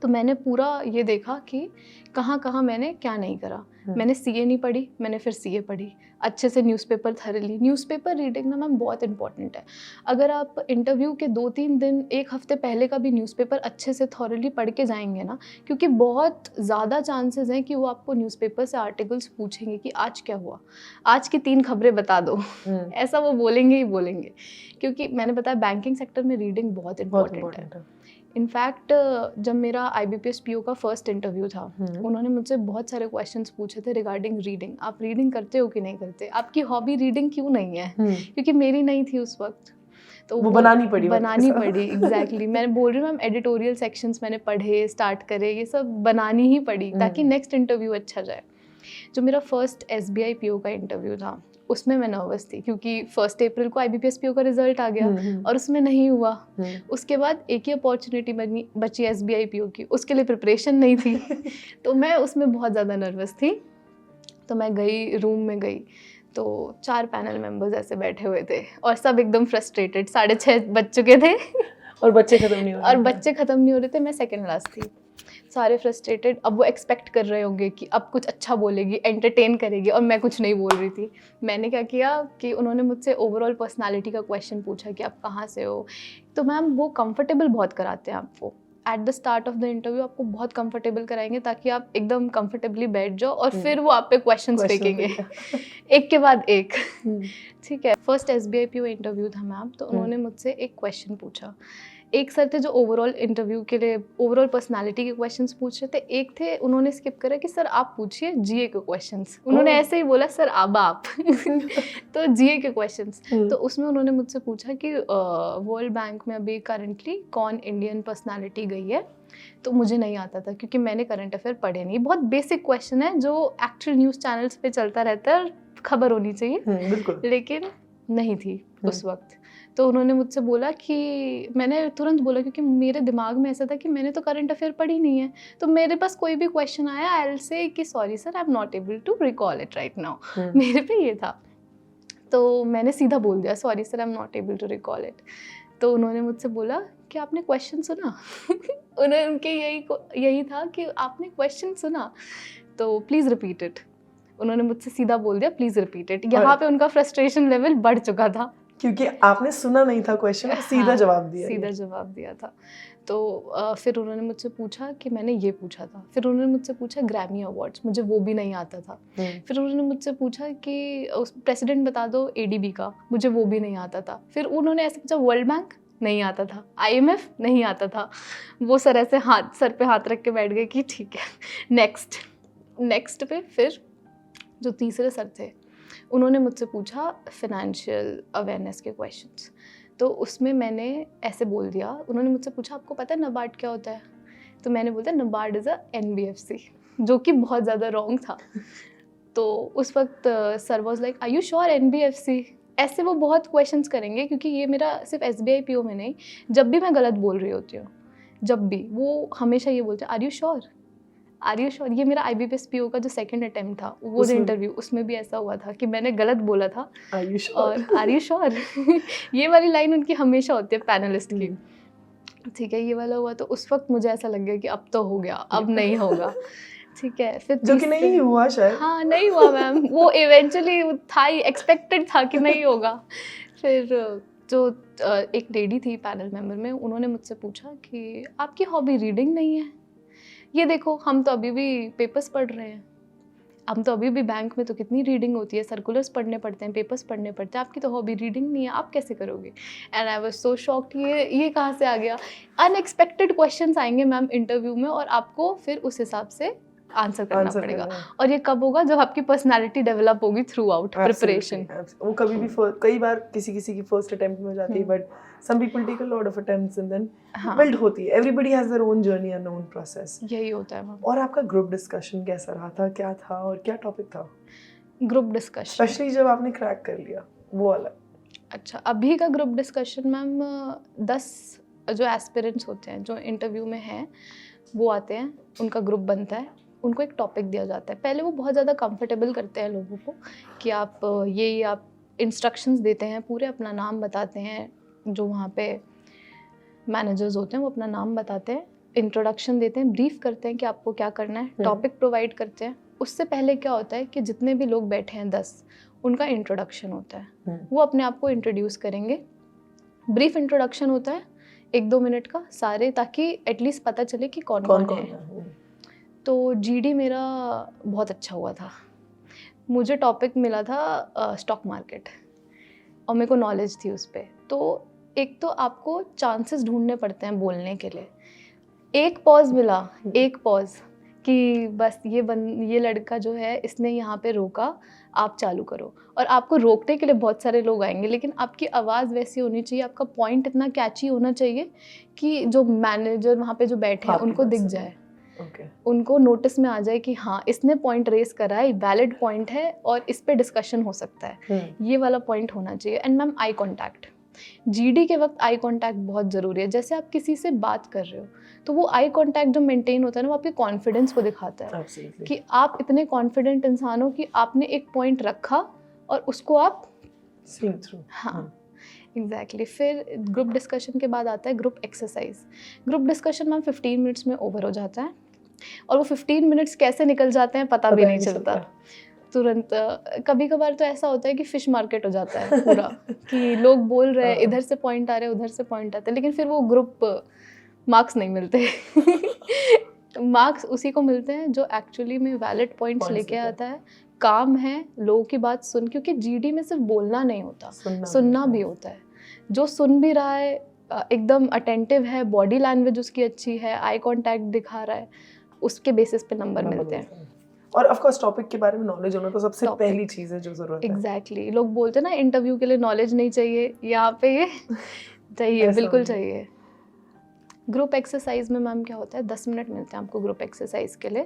तो मैंने पूरा ये देखा कि कहाँ कहाँ मैंने क्या नहीं करा। मैंने CA नहीं पढ़ी, मैंने फिर CA पढ़ी। अच्छे से न्यूज़पेपर थरली, न्यूज़पेपर रीडिंग ना मैम बहुत इंपॉर्टेंट है। अगर आप इंटरव्यू के 2-3 दिन, 1 हफ्ते पहले का भी न्यूज़पेपर अच्छे से थॉरली पढ़ के जाएंगे ना, क्योंकि बहुत ज़्यादा चांसेस हैं कि वो आपको न्यूज़पेपर से आर्टिकल्स पूछेंगे कि आज क्या हुआ, आज की 3 खबरें बता दो। ऐसा वो बोलेंगे ही बोलेंगे, क्योंकि मैंने बताया बैंकिंग सेक्टर में रीडिंग बहुत इंपॉर्टेंट है। इनफैक्ट जब मेरा IBPS PO का फर्स्ट इंटरव्यू था, उन्होंने मुझसे बहुत सारे क्वेश्चंस पूछे थे रिगार्डिंग रीडिंग। आप रीडिंग करते हो कि नहीं करते, आपकी हॉबी रीडिंग क्यों नहीं है? क्योंकि मेरी नहीं थी उस वक्त, तो वो बनानी पड़ी एग्जैक्टली। मैंने बोल रही हूँ मैम, एडिटोरियल सेक्शंस मैंने पढ़े, स्टार्ट करे, ये सब बनानी ही पड़ी ताकि नेक्स्ट इंटरव्यू अच्छा जाए। जो मेरा फर्स्ट SBI PO का इंटरव्यू था, उसमें मैं नर्वस थी क्योंकि 1 अप्रैल को IBPS PO का रिजल्ट आ गया और उसमें नहीं हुआ। उसके बाद एक ही अपॉर्चुनिटी बची SBI PO की, उसके लिए प्रिपरेशन नहीं थी। तो मैं उसमें बहुत ज़्यादा नर्वस थी। तो मैं गई, रूम में गई, तो 4 पैनल मेंबर्स ऐसे बैठे हुए थे और सब एकदम फ्रस्ट्रेटेड। 6:30 बज चुके थे और बच्चे ख़त्म नहीं हो रहे थे। मैं सेकेंड क्लास थी, सारे फ्रस्ट्रेटेड। अब वो एक्सपेक्ट कर रहे होंगे कि अब कुछ अच्छा बोलेगी, एंटरटेन करेगी, और मैं कुछ नहीं बोल रही थी। मैंने क्या किया कि उन्होंने मुझसे ओवरऑल पर्सनालिटी का क्वेश्चन पूछा कि आप कहाँ से हो। तो मैम वो कंफर्टेबल बहुत कराते हैं आपको। At the start of the interview आपको बहुत कंफर्टेबल कराएंगे ताकि आप एकदम कंफर्टेबली बैठ जाओ, और फिर वो आप पे क्वेश्चंस फेंकेंगे एक के बाद एक। ठीक है, फर्स्ट SBI PO इंटरव्यू था मैम, तो उन्होंने मुझसे एक क्वेश्चन पूछा। एक सर थे जो ओवरऑल इंटरव्यू के लिए ओवरऑल पर्सनालिटी के क्वेश्चंस पूछ रहे थे, एक थे उन्होंने स्किप करा कि सर आप पूछिए GA के क्वेश्चंस। उन्होंने ऐसे ही बोला सर अब आप तो GA के क्वेश्चंस। तो उसमें उन्होंने मुझसे पूछा कि वर्ल्ड बैंक में अभी करंटली कौन इंडियन पर्सनालिटी गई है। तो मुझे नहीं आता था क्योंकि मैंने करंट अफेयर पढ़े नहीं। बहुत बेसिक क्वेश्चन है जो एक्चुअल न्यूज़ चैनल्स पे चलता रहता है, खबर होनी चाहिए, बिल्कुल, लेकिन नहीं थी उस वक्त। तो उन्होंने मुझसे बोला कि, मैंने तुरंत बोला क्योंकि मेरे दिमाग में ऐसा था कि मैंने तो करंट अफेयर पढ़ी नहीं है, तो मेरे पास कोई भी क्वेश्चन आया आई विल से कि sorry sir I am not able to recall it right now. मेरे पे ये था, तो मैंने सीधा बोल दिया sorry sir I am not able to recall it. तो उन्होंने मुझसे बोला कि आपने क्वेश्चन सुना उनके यही था कि आपने क्वेश्चन सुना तो प्लीज़ रिपीट इट। उन्होंने मुझसे सीधा बोल दिया प्लीज़ रिपीट इट। यहाँ पे उनका फ्रस्ट्रेशन लेवल बढ़ चुका था क्योंकि आपने सुना नहीं था क्वेश्चन, सीधा जवाब दिया था। तो फिर उन्होंने मुझसे पूछा कि मैंने ये पूछा था। फिर उन्होंने मुझसे पूछा ग्रैमी अवार्ड्स, मुझे वो भी नहीं आता था। फिर उन्होंने मुझसे पूछा कि प्रेसिडेंट बता दो ADB का, मुझे वो भी नहीं आता था। फिर उन्होंने ऐसे पूछा वर्ल्ड बैंक, नहीं आता था। IMF नहीं आता था। वो सर ऐसे सर पे हाथ रख के बैठ गए कि ठीक है नेक्स्ट पे। फिर जो तीसरे सर थे उन्होंने मुझसे पूछा फिनेंशियल अवेयरनेस के क्वेश्चंस। तो उसमें मैंने ऐसे बोल दिया, उन्होंने मुझसे पूछा आपको पता है नबार्ड क्या होता है? तो मैंने बोला नबार्ड इज़ अ NBFC, जो कि बहुत ज़्यादा रॉन्ग था। तो उस वक्त sir was like are you sure NBFC? ऐसे वो बहुत क्वेश्चंस करेंगे, क्योंकि ये मेरा सिर्फ SBI PO में नहीं, जब भी मैं गलत बोल रही होती हूँ, जब भी वो हमेशा ये बोलते हैं आर यू श्योर। ये मेरा IBPS PO का जो सेकंड अटेम्प्ट था, वो जो इंटरव्यू, उसमें भी ऐसा हुआ था कि मैंने गलत बोला था। और आर यू श्योर ये वाली लाइन उनकी हमेशा होती है पैनलिस्ट की। ठीक है, ये वाला हुआ तो उस वक्त मुझे ऐसा लग गया कि अब तो हो गया, अब नहीं होगा। ठीक है, फिर जो कि नहीं हुआ शायद। हाँ नहीं हुआ मैम, वो इवेंचुअली था ही, एक्सपेक्टेड था कि नहीं होगा। फिर जो एक लेडी थी पैनल मेंबर में, उन्होंने मुझसे पूछा कि आपकी हॉबी रीडिंग नहीं है? ये देखो हम तो अभी भी पेपर्स पढ़ रहे हैं, हम तो अभी भी बैंक में तो कितनी रीडिंग होती है, सर्कुलर्स पढ़ने पड़ते हैं, पेपर्स पढ़ने पड़ते हैं, आपकी तो हॉबी रीडिंग नहीं है, आप कैसे करोगे? And I was so shocked, ये कहाँ से आ गया? अनएक्सपेक्टेड क्वेश्चंस आएंगे मैम इंटरव्यू में, और आपको फिर उस हिसाब से आंसर करना पड़ेगा। और ये कब होगा? जब आपकी पर्सनालिटी डेवलप होगी थ्रू आउट प्रिपरेशन। वो कभी भी कई बार किसी की फर्स्ट अटेम्प्ट में हो जाती है, but some people take a lot of attempts and then build होती है। Everybody has their own journey and own process. यही होता है मैम। और आपका ग्रुप डिस्कशन कैसा रहा था, क्या था और क्या टॉपिक था? ग्रुप डिस्कशन स्पेशली जब आपने क्रैक कर लिया वो वाला। अच्छा, अभी का ग्रुप डिस्कशन मैम 10 जो एस्पिरेंट्स होते हैं जो इंटरव्यू में हैं वो आते हैं, उनका ग्रुप बनता है, उनको एक टॉपिक दिया जाता है। पहले वो बहुत ज़्यादा कंफर्टेबल करते हैं लोगों को कि आप ये आप इंस्ट्रक्शंस देते हैं, पूरे अपना नाम बताते हैं, जो वहाँ पे मैनेजर्स होते हैं वो अपना नाम बताते हैं, इंट्रोडक्शन देते हैं, ब्रीफ करते हैं कि आपको क्या करना है, टॉपिक प्रोवाइड करते हैं। उससे पहले क्या होता है कि जितने भी लोग बैठे हैं 10, उनका इंट्रोडक्शन होता है, वो अपने आप को इंट्रोड्यूस करेंगे। ब्रीफ इंट्रोडक्शन होता है 1-2 मिनट का सारे, ताकि एटलीस्ट पता चले कि कौन कौन है। तो जीडी मेरा बहुत अच्छा हुआ था। मुझे टॉपिक मिला था स्टॉक मार्केट और मेरे को नॉलेज थी उस पर। तो एक तो आपको चांसेस ढूंढने पड़ते हैं बोलने के लिए। एक पॉज मिला, एक पॉज कि बस ये लड़का जो है इसने यहाँ पे रोका, आप चालू करो। और आपको रोकने के लिए बहुत सारे लोग आएंगे, लेकिन आपकी आवाज़ वैसी होनी चाहिए, आपका पॉइंट इतना कैची होना चाहिए कि जो मैनेजर वहाँ पे जो बैठे हैं उनको दिख जाए, उनको नोटिस में आ जाए कि हाँ इसने पॉइंट रेस करा है, वैलिड पॉइंट है और इस पे डिस्कशन हो सकता है। ये वाला पॉइंट होना चाहिए। And ma'am eye contact, GD के वक्त आई कांटेक्ट बहुत ज़रूरी है। जैसे आप किसी से बात कर रहे हो तो वो आई कांटेक्ट जो मेंटेन होता है ना, वो आपके कॉन्फिडेंस को दिखाता है। Absolutely. कि आप इतने कॉन्फिडेंट इंसान हो कि आपने एक पॉइंट रखा और उसको आप see through. हाँ एग्जैक्टली। फिर ग्रुप डिस्कशन के बाद आता है group exercise. Group discussion ma'am 15 minutes में ओवर हो जाता है और वो 15 मिनट्स कैसे निकल जाते हैं पता भी नहीं चलता। तुरंत कभी कभार तो ऐसा होता है कि फिश मार्केट हो जाता है पूरा कि लोग बोल रहे हैं, इधर से पॉइंट आ रहे हैं, उधर से पॉइंट आते हैं, लेकिन फिर वो ग्रुप मार्क्स नहीं मिलते। मार्क्स उसी को मिलते हैं जो एक्चुअली में वैलिड पॉइंट्स लेके आता है, काम है, लोगों की बात सुन, क्योंकि जीडी में सिर्फ बोलना नहीं होता, सुनना भी होता है। जो सुन भी रहा है एकदम अटेंटिव है, बॉडी लैंग्वेज उसकी अच्छी है, आई कांटेक्ट दिखा रहा है, उसके बेसिस पे नंबर मिलते हैं। और ऑफ कोर्स टॉपिक के बारे में नॉलेज होना तो सबसे पहली चीज़ है जो ज़रूरत है। एग्जैक्टली। लोग बोलते हैं ना इंटरव्यू के लिए नॉलेज नहीं चाहिए, यहाँ पे ये चाहिए, बिल्कुल चाहिए। ग्रुप एक्सरसाइज में मैम क्या होता है, 10 मिनट मिलते हैं आपको ग्रुप एक्सरसाइज के लिए।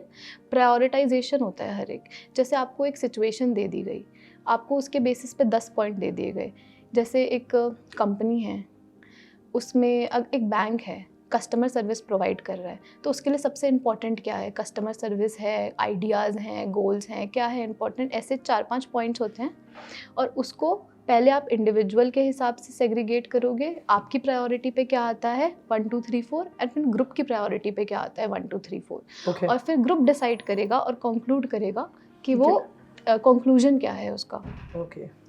प्रायोरिटाइजेशन होता है हर एक। जैसे आपको एक सिचुएशन दे दी गई, आपको उसके बेसिस पे 10 पॉइंट दे दिए गए। जैसे एक कंपनी है, उसमें एक बैंक है, कस्टमर सर्विस प्रोवाइड कर रहा है, तो उसके लिए सबसे इम्पॉर्टेंट क्या है, कस्टमर सर्विस है, आइडियाज़ हैं, गोल्स हैं, क्या है इम्पॉर्टेंट, ऐसे 4-5 पॉइंट्स होते हैं। और उसको पहले आप इंडिविजुअल के हिसाब से सेग्रीगेट करोगे, आपकी प्रायोरिटी पे क्या आता है 1 2 3 4, एंड फिर ग्रुप की प्रायोरिटी पे क्या आता है 1 2 3 4। और फिर ग्रुप डिसाइड करेगा और कंक्लूड करेगा कि वो कंक्लूजन क्या है उसका।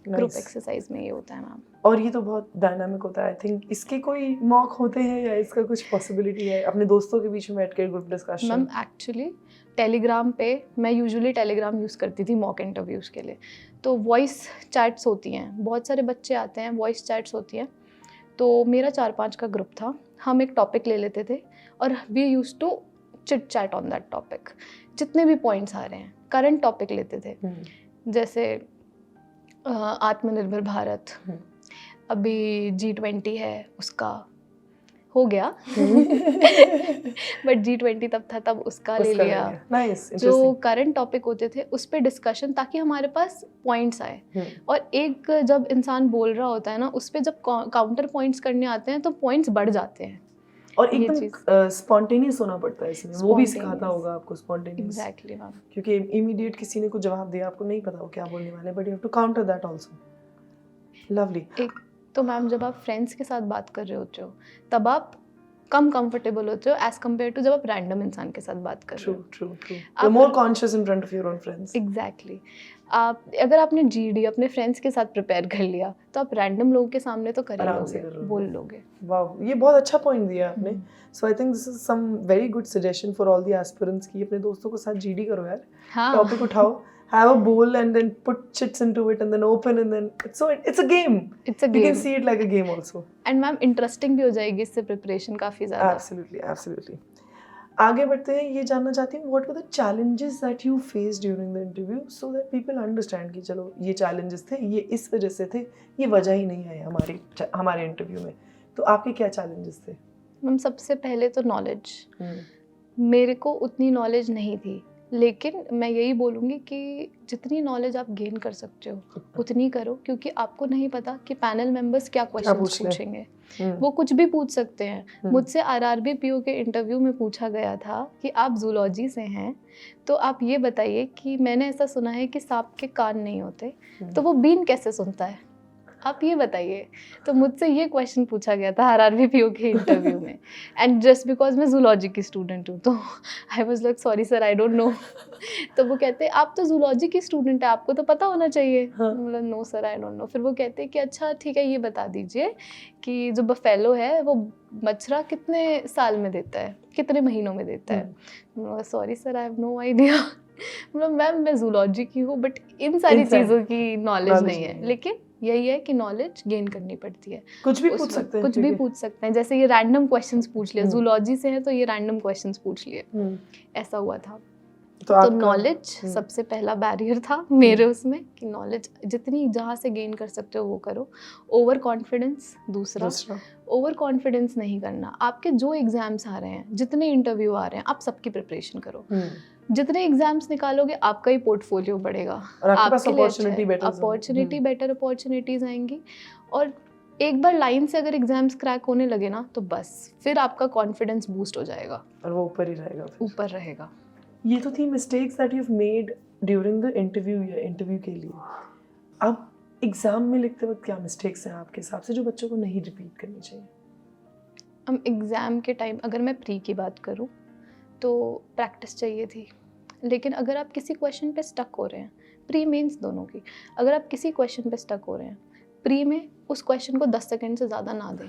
ग्रुप एक्सरसाइज में ये होता है मैम। और ये तो बहुत डायनामिक होता है। आई थिंक इसके कोई मॉक होते हैं या इसका कुछ पॉसिबिलिटी है अपने दोस्तों के बीच में बैठ कर group discussion? Ma'am actually Telegram पे मैं यूजुअली टेलीग्राम यूज़ करती थी मॉक इंटरव्यूज़ के लिए। तो वॉइस चैट्स होती हैं, बहुत सारे बच्चे आते हैं, वॉइस चैट्स होती हैं। तो मेरा 4-5 का ग्रुप था, हम एक टॉपिक ले लेते थे और we used to chit chat on that topic. जितने भी पॉइंट्स आ रहे हैं करंट टॉपिक लेते थे। जैसे आत्मनिर्भर भारत, अभी G20 है, उसका हो गया बट G20 तब था, तब उसका ले लिया। जो करंट टॉपिक होते थे उस पे डिस्कशन, ताकि हमारे पास पॉइंट्स आए। और एक जब इंसान बोल रहा होता है ना, उस पे जब काउंटर पॉइंट्स करने आते हैं तो पॉइंट्स बढ़ जाते हैं। और एकदम स्पॉन्टेनियस होना पड़ता है इसमें, वो भी सिखाता होगा आपको स्पॉन्टेनियस। एग्जैक्टली मैम, क्योंकि इमीडिएट किसी ने कुछ जवाब दिया, आपको नहीं पता वो क्या बोलने वाले, but you have to counter that also. Lovely. एक तो मैम जब आप फ्रेंड्स के साथ बात कर रहे होते हो तब आप कम कंफर्टेबल होते हो एज कम्पेयर टू जब आप रैंडम इंसान के साथ बात कर रहे हो। True. You are more conscious in front of your own friends. Exactly. आप अगर आपने जीडी अपने फ्रेंड्स के साथ प्रिपेयर कर लिया तो आप रैंडम लोगों के सामने तो कर लोगे, बोल लोगे। वाओ, ये बहुत अच्छा पॉइंट दिया आपने। So I think this is some very good suggestion for all the aspirants कि अपने दोस्तों के साथ जीडी करो यार। टॉपिक उठाओ, have a bowl and then put chits into it and then open and then it's a game. You can see it like a game also. And ma'am interesting भी हो जाएगी इससे, प्रिपरेशन काफी ज़्यादा। Absolutely. आगे बढ़ते हैं, ये जानना चाहती हूँ what were the challenges that you faced during the interview so that people understand कि चलो ये challenges थे, ये इस वजह से थे, ये वजह ही नहीं है हमारे इंटरव्यू में। तो आपके क्या challenges थे? मैम सबसे पहले तो नॉलेज, मेरे को उतनी नॉलेज नहीं थी लेकिन मैं यही बोलूँगी कि जितनी नॉलेज आप गेन कर सकते हो उतनी करो, क्योंकि आपको नहीं पता कि पैनल मेंबर्स क्या क्वेश्चन पूछेंगे। वो कुछ भी पूछ सकते हैं। मुझसे RRB PO के इंटरव्यू में पूछा गया था कि आप जूलॉजी से हैं, तो आप ये बताइए कि मैंने ऐसा सुना है कि सांप के कान नहीं होते, तो वो बीन कैसे सुनता है, आप ये बताइए। तो मुझसे ये क्वेश्चन पूछा गया था RRB PO के इंटरव्यू में, एंड जस्ट बिकॉज मैं जूलॉजी की स्टूडेंट हूँ, तो I was like sorry sir I don't no. तो वो कहते आप तो जूलॉजी की स्टूडेंट है, आपको तो पता होना चाहिए। मतलब no sir I don't know. फिर वो कहते कि अच्छा ठीक है, ये बता दीजिए कि जो बफेलो है वो बछड़ा कितने साल में देता है, कितने महीनों में देता है। Sorry sir I have no idea. मतलब मैम मैं जूलॉजी की हूँ, बट इन सारी चीज़ों की नॉलेज नहीं है। लेकिन यही है कि नॉलेज गेन करनी पड़ती है। कुछ भी पूछ सकते हैं, कुछ भी पूछ सकते हैं। जैसे ये रैंडम क्वेश्चंस पूछ लिया, जूलॉजी से है तो ये रैंडम क्वेश्चंस पूछ लिए, ऐसा हुआ था। तो नॉलेज सबसे पहला बैरियर था मेरे उसमें, कि नॉलेज जितनी जहाँ से गेन कर सकते हो वो करो। ओवर कॉन्फिडेंस दूसरा, ओवर कॉन्फिडेंस नहीं करना। आपके जो एग्जाम्स आ रहे हैं, जितने इंटरव्यू आ रहे हैं, आप सबकी प्रिपरेशन करो। जितने एग्जाम्स निकालोगे आपका ही पोर्टफोलियो बढ़ेगा, और आपके पास बेटर अपॉर्चुनिटीज आएंगी। और एक बार लाइन से अगर एग्जाम्स क्रैक होने लगे ना, तो बस फिर आपका कॉन्फिडेंस बूस्ट हो जाएगा और वो ऊपर ही रहेगा, ऊपर रहेगा। ये तो थी mistakes that you have made during the interview या इंटरव्यू के लिए। अब एग्जाम में लिखते वक्त क्या मिस्टेक्स हैं आपके हिसाब से जो बच्चों को नहीं रिपीट करनी चाहिए? हम एग्ज़ाम के टाइम, अगर मैं प्री की बात करूँ तो प्रैक्टिस चाहिए थी। लेकिन अगर आप किसी क्वेश्चन पे स्टक हो रहे हैं, प्री मेंस दोनों की, अगर आप किसी क्वेश्चन पे स्टक हो रहे हैं, प्री में उस क्वेश्चन को 10 सेकंड से ज़्यादा ना दें,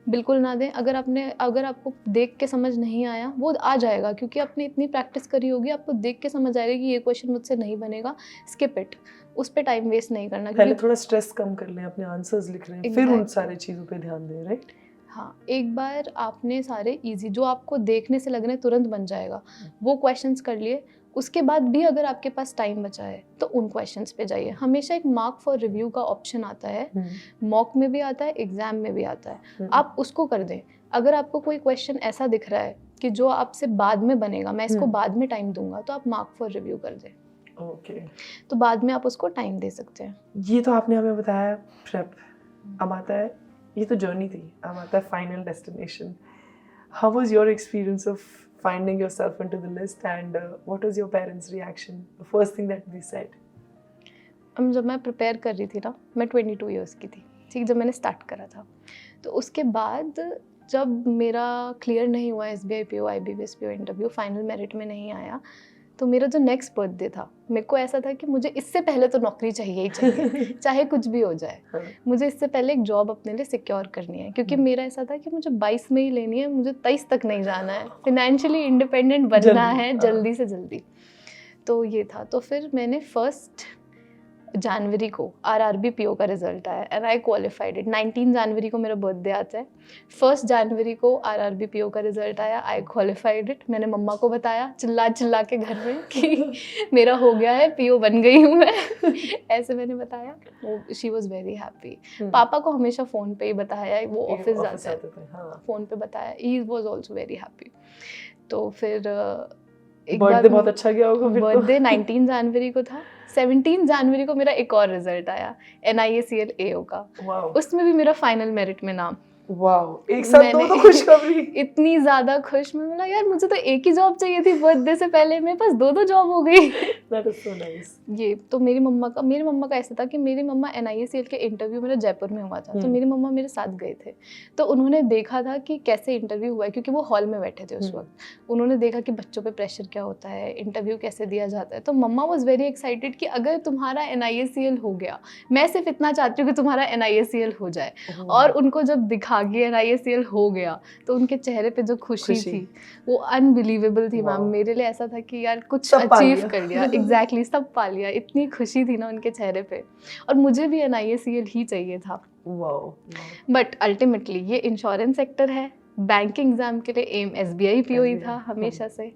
बिल्कुल ना दें। अगर आपको देख के समझ नहीं आया, वो आ जाएगा क्योंकि आपने इतनी प्रैक्टिस करी होगी, आपको देख के समझ आएगा कि ये क्वेश्चन मुझसे नहीं बनेगा, स्किप इट। उस पर टाइम वेस्ट नहीं करना। पहले थोड़ा स्ट्रेस कम कर लें, अपने आंसर्स लिख रहे हैं, फिर उन सारी चीज़ों पे ध्यान दें, राइट? हाँ, एक बार आपने सारे इजी जो आपको देखने से लग रहे हैं तुरंत बन जाएगा, वो क्वेश्चंस कर लिए। उसके बाद भी अगर आपके पास टाइम बचा है तो उन क्वेश्चंस पे जाइए। हमेशा एक मार्क फॉर रिव्यू का ऑप्शन आता है, मॉक में भी आता है, एग्जाम में भी आता है, आप उसको कर दें। अगर आपको कोई क्वेश्चन ऐसा दिख रहा है कि जो आपसे बाद में बनेगा, मैं इसको बाद में टाइम दूंगा, तो आप मार्क फॉर रिव्यू कर दें। ओके, तो बाद में आप उसको टाइम दे सकते हैं। ये तो आपने हमें बताया प्रेप। अब आता है, ये तो जर्नी थी, अब आता है final destination. How was your experience of finding yourself into the list and what was your parents' reaction? The first thing that they said? जब मैं प्रिपेयर कर रही थी ना, मैं 22 इयर्स की थी, ठीक, जब मैंने स्टार्ट करा था, तो उसके बाद जब मेरा क्लियर नहीं हुआ SBI PO IBPS PO interview, final merit में नहीं आया, तो मेरा जो नेक्स्ट बर्थडे था, मेरे को ऐसा था कि मुझे इससे पहले तो नौकरी चाहिए ही चाहिए, चाहे कुछ भी हो जाए। मुझे इससे पहले एक जॉब अपने लिए सिक्योर करनी है, क्योंकि मेरा ऐसा था कि मुझे 22 में ही लेनी है, मुझे 23 तक नहीं जाना है, फाइनेंशियली इंडिपेंडेंट बनना है जल्दी से जल्दी। तो ये था। तो फिर मैंने 1 जनवरी को RRB PO का रिजल्ट आया एंड आई क्वालिफाइड इट। 19 जनवरी को मेरा बर्थडे आता है, 1 जनवरी को RRB PO का रिजल्ट आया, आई क्वालिफाइड इट। मैंने मम्मा को बताया चिल्ला चिल्ला के घर में कि मेरा हो गया है, PO बन गई हूँ मैं। ऐसे मैंने बताया, वो शी वॉज वेरी हैप्पी। पापा को हमेशा फ़ोन पे ही बताया, वो ऑफिस जाते हैं, फ़ोन पे बताया, he was also very happy. तो फिर बर्थडे बहुत अच्छा गया होगा फिर। बर्थडे 19 जनवरी को था, 17 जनवरी को मेरा एक और रिजल्ट आया NIACL AO का। उसमें भी मेरा फाइनल मेरिट में नाम। वाओ, एक साथ दो तो खुशखबरी। इतनी ज्यादा खुश, मैं बोला यार मुझे तो एक ही जॉब चाहिए थी बर्थडे से पहले, मेरे पास 2 जॉब हो गई। That is so nice. ये तो मेरी मम्मा का ऐसा था कि मेरी मम्मा NIACL के इंटरव्यू मेरा जयपुर में हुआ था, तो मेरी मम्मा मेरे साथ गए थे, तो उन्होंने देखा था कि कैसे इंटरव्यू हुआ है, क्योंकि वो हॉल में बैठे थे उस वक्त। उन्होंने देखा कि बच्चों पे प्रेशर क्या होता है, इंटरव्यू कैसे दिया जाता है। तो मम्मा वॉज वेरी एक्साइटेड कि अगर तुम्हारा NIACL हो गया, मैं सिर्फ इतना चाहती हूँ कि तुम्हारा NIACL हो जाए। और उनको जब दिखा कि NIACL हो गया, तो उनके चेहरे पे जो खुशी थी वो अनबिलीवेबल थी मैम। मेरे लिए ऐसा था कि यार कुछ अचीव कर लिया। एग्जैक्टली, सब पा लिया। इतनी खुशी थी ना उनके चेहरे पे, और मुझे भी NIACL ही चाहिए था। बट अल्टीमेटली ये इंश्योरेंस सेक्टर है, बैंकिंग एग्जाम के लिए एम SBI PO ही था हमेशा से।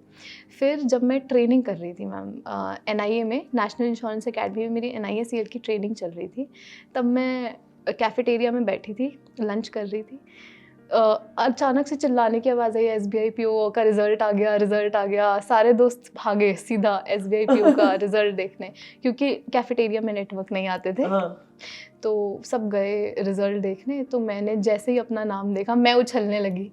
फिर जब मैं ट्रेनिंग कर रही थी मैम NIA में, नेशनल इंश्योरेंस अकेडमी में मेरी NIACL की ट्रेनिंग चल रही थी, तब मैं कैफेटेरिया में बैठी थी, लंच कर रही थी। अचानक से चिल्लाने की आवाज़ आई, SBI PO का रिजल्ट आ गया, रिजल्ट आ गया। सारे दोस्त भागे सीधा SBI PO का रिजल्ट देखने, क्योंकि कैफेटेरिया में नेटवर्क नहीं आते थे। तो सब गए रिजल्ट देखने। तो मैंने जैसे ही अपना नाम देखा मैं उछलने लगी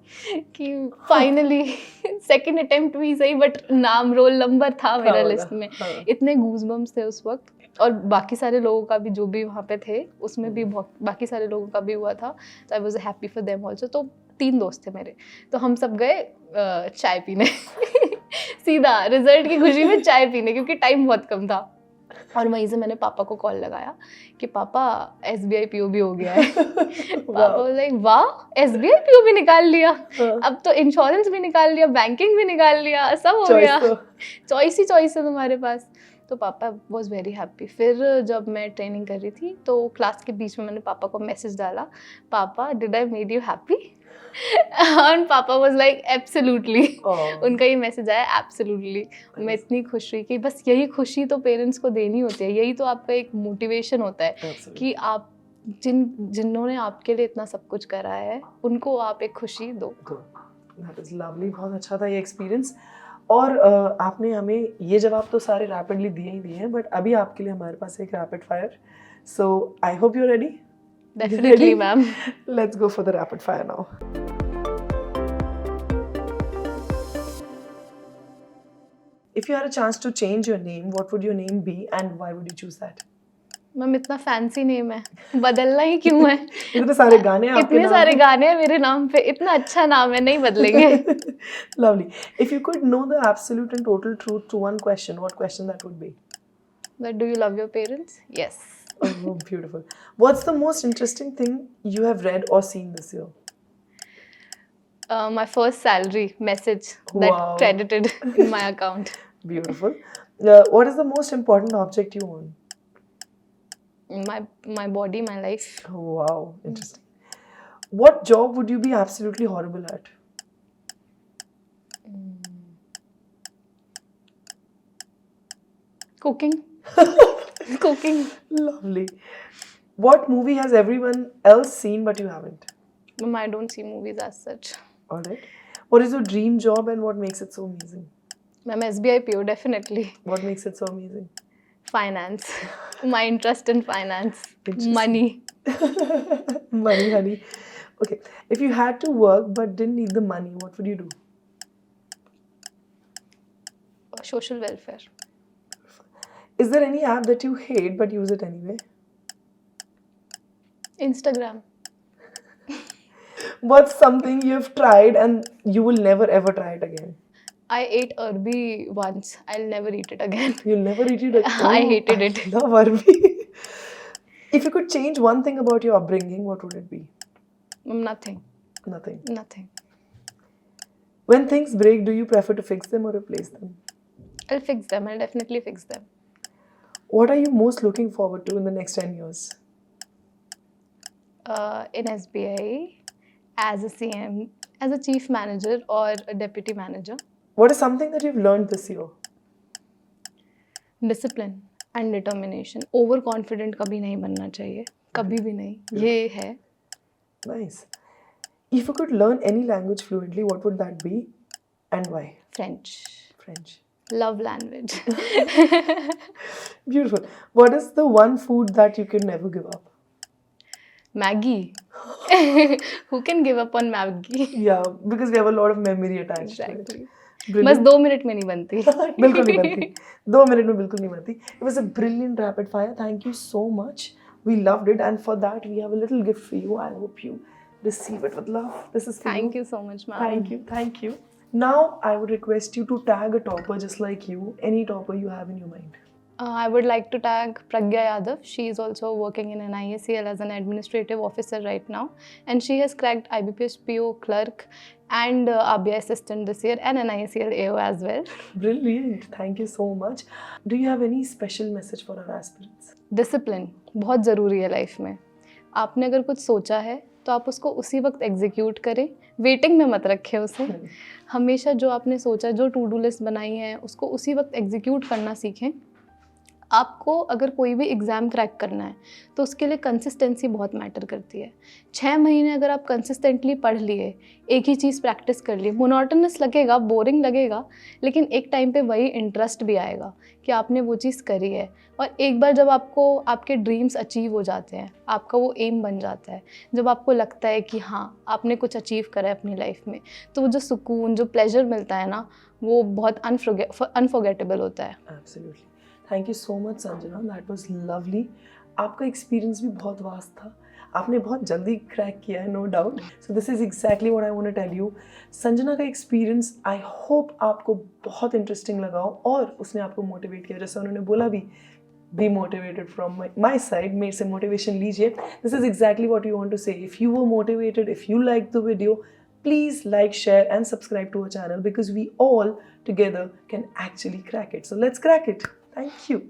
कि फाइनली सेकंड अटेम्प्ट भी सही, बट नाम रोल नंबर था मेरा लिस्ट में। इतने गूज़बम्स थे उस वक्त, और बाकी सारे लोगों का भी जो भी वहाँ पे थे उसमें भी बाकी सारे लोगों का भी हुआ था। तो I was happy for them also. तो 3 दोस्त थे मेरे, तो हम सब गए चाय पीने सीधा रिजल्ट की खुशी में चाय पीने, क्योंकि टाइम बहुत कम था। और वहीं से मैंने पापा को कॉल लगाया कि पापा SBI PO भी हो गया है। पापा बोले वाह, SBI PO भी निकाल लिया, अब तो इंश्योरेंस भी निकाल लिया, बैंकिंग भी निकाल लिया, सब हो गया, चॉइस ही चॉइस है तुम्हारे पास। तो पापा वॉज वेरी हैप्पी। फिर जब मैं ट्रेनिंग कर रही थी तो क्लास के बीच में मैंने पापा को मैसेज डाला, पापा did I made you happy? और पापा वाज लाइक एब्सोल्युटली। उनका ये मैसेज आया एब्सोल्युटली। मैं इतनी खुश हुई कि बस यही खुशी तो पेरेंट्स को देनी होती है, यही तो आपका एक मोटिवेशन होता है कि आप जिन्होंने आपके लिए इतना सब कुछ करा है उनको आप एक खुशी दो। That is lovely. बहुत अच्छा था ये एक्सपीरियंस। और आपने हमें ये जवाब तो सारे रैपिडली दिए ही दिए हैं, बट अभी आपके लिए हमारे पास एक rapid fire. So I hope you are ready. Definitely, ma'am. Let's go for the rapid fire now. If you had a chance to change your name, what would your name be and why would you choose that? Ma'am इतना fancy name है, बदलना ही क्यों है? इतने सारे गाने हैं आपके नाम, इतने सारे गाने हैं मेरे नाम पे, इतना अच्छा नाम है, नहीं बदलेंगे। Lovely. If you could know the absolute and total truth to one question, what question that would be? That do you love your parents? Yes. Oh, beautiful. What's the most interesting thing you have read or seen this year? My first salary message that credited in my account. Beautiful. What is the most important object you own? My body, my life. Oh, wow, interesting. What job would you be absolutely horrible at? Cooking. Cooking. Lovely. What movie has everyone else seen but you haven't? Mom, I don't see movies as such. Alright. What is your dream job and what makes it so amazing? Ma'am, SBI PO, definitely. What makes it so amazing? Finance. My interest in finance. Money. Money, honey. Okay. If you had to work but didn't need the money, what would you do? Social welfare. Is there any app that you hate but use it anyway? Instagram. What's something you've tried and you will never ever try it again? I ate RRB once. I'll never eat it again. You'll never eat it again? I hated it. I love RRB. If you could change one thing about your upbringing, what would it be? Nothing. Nothing. Nothing. When things break, do you prefer to fix them or replace them? I'll fix them. I'll definitely fix them. What are you most looking forward to in the next 10 years? In SBI, as a CM, as a chief manager or a deputy manager. What is something that you've learned this year? Discipline and determination. Overconfident कभी नहीं बनना चाहिए, कभी भी नहीं. ये है. Nice. If you could learn any language fluently, what would that be and why? French. French. Love language. Beautiful. What is the one food that you can never give up? Maggie. Who can give up on Maggie? Yeah, because we have a lot of memory attached to it. बस 2 minute में नहीं बनती. बिल्कुल नहीं बनती. 2 minute में बिल्कुल नहीं बनती. It was a brilliant rapid fire. Thank you so much. We loved it, and for that we have a little gift for you. I hope you receive it with love. This is for Thank you. you so much, ma'am. Thank you. Thank you. Now I would request you to tag a topper just like you. Any topper you have in your mind. I would like to tag Pragya Yadav. She is also working in NIACL as an administrative officer right now, and she has cracked IBPS PO clerk and RBI assistant this year and NIACL AO as well. Brilliant. Thank you so much. Do you have any special message for our aspirants? Discipline बहुत ज़रूरी है life में. आपने अगर कुछ सोचा है तो आप उसको उसी वक्त एग्जीक्यूट करें, वेटिंग में मत रखें उसे. हमेशा जो आपने सोचा, जो टू डू लिस्ट बनाई है, उसको उसी वक्त एग्जीक्यूट करना सीखें. आपको अगर कोई भी एग्ज़ाम क्रैक करना है तो उसके लिए कंसिस्टेंसी बहुत मैटर करती है। 6 महीने अगर आप कंसिस्टेंटली पढ़ लिए, एक ही चीज़ प्रैक्टिस कर ली, मोनोटोनस लगेगा, बोरिंग लगेगा, लेकिन एक टाइम पे वही इंटरेस्ट भी आएगा कि आपने वो चीज़ करी है। और एक बार जब आपको आपके ड्रीम्स अचीव हो जाते हैं, आपका वो एम बन जाता है, जब आपको लगता है कि हाँ आपने कुछ अचीव करा है अपनी लाइफ में, तो वो जो सुकून, जो प्लेजर मिलता है ना, वो बहुत अनफॉरगेटेबल होता है। Absolutely. Thank you so much Sanjana, that was lovely. आपका एक्सपीरियंस भी बहुत वास्ट था, आपने बहुत जल्दी क्रैक किया है, no doubt. So this is exactly what I want to tell you. Sanjana का एक्सपीरियंस आई होप आपको बहुत इंटरेस्टिंग लगा हो और उसने आपको मोटिवेट किया, जैसा उन्होंने बोला भी, be motivated from my side, मेरे से मोटिवेशन लीजिए। This is exactly what you want to say. If you were motivated, if you like the video, please like, share and subscribe to our channel because we all together can actually crack it. So let's crack it. Thank you.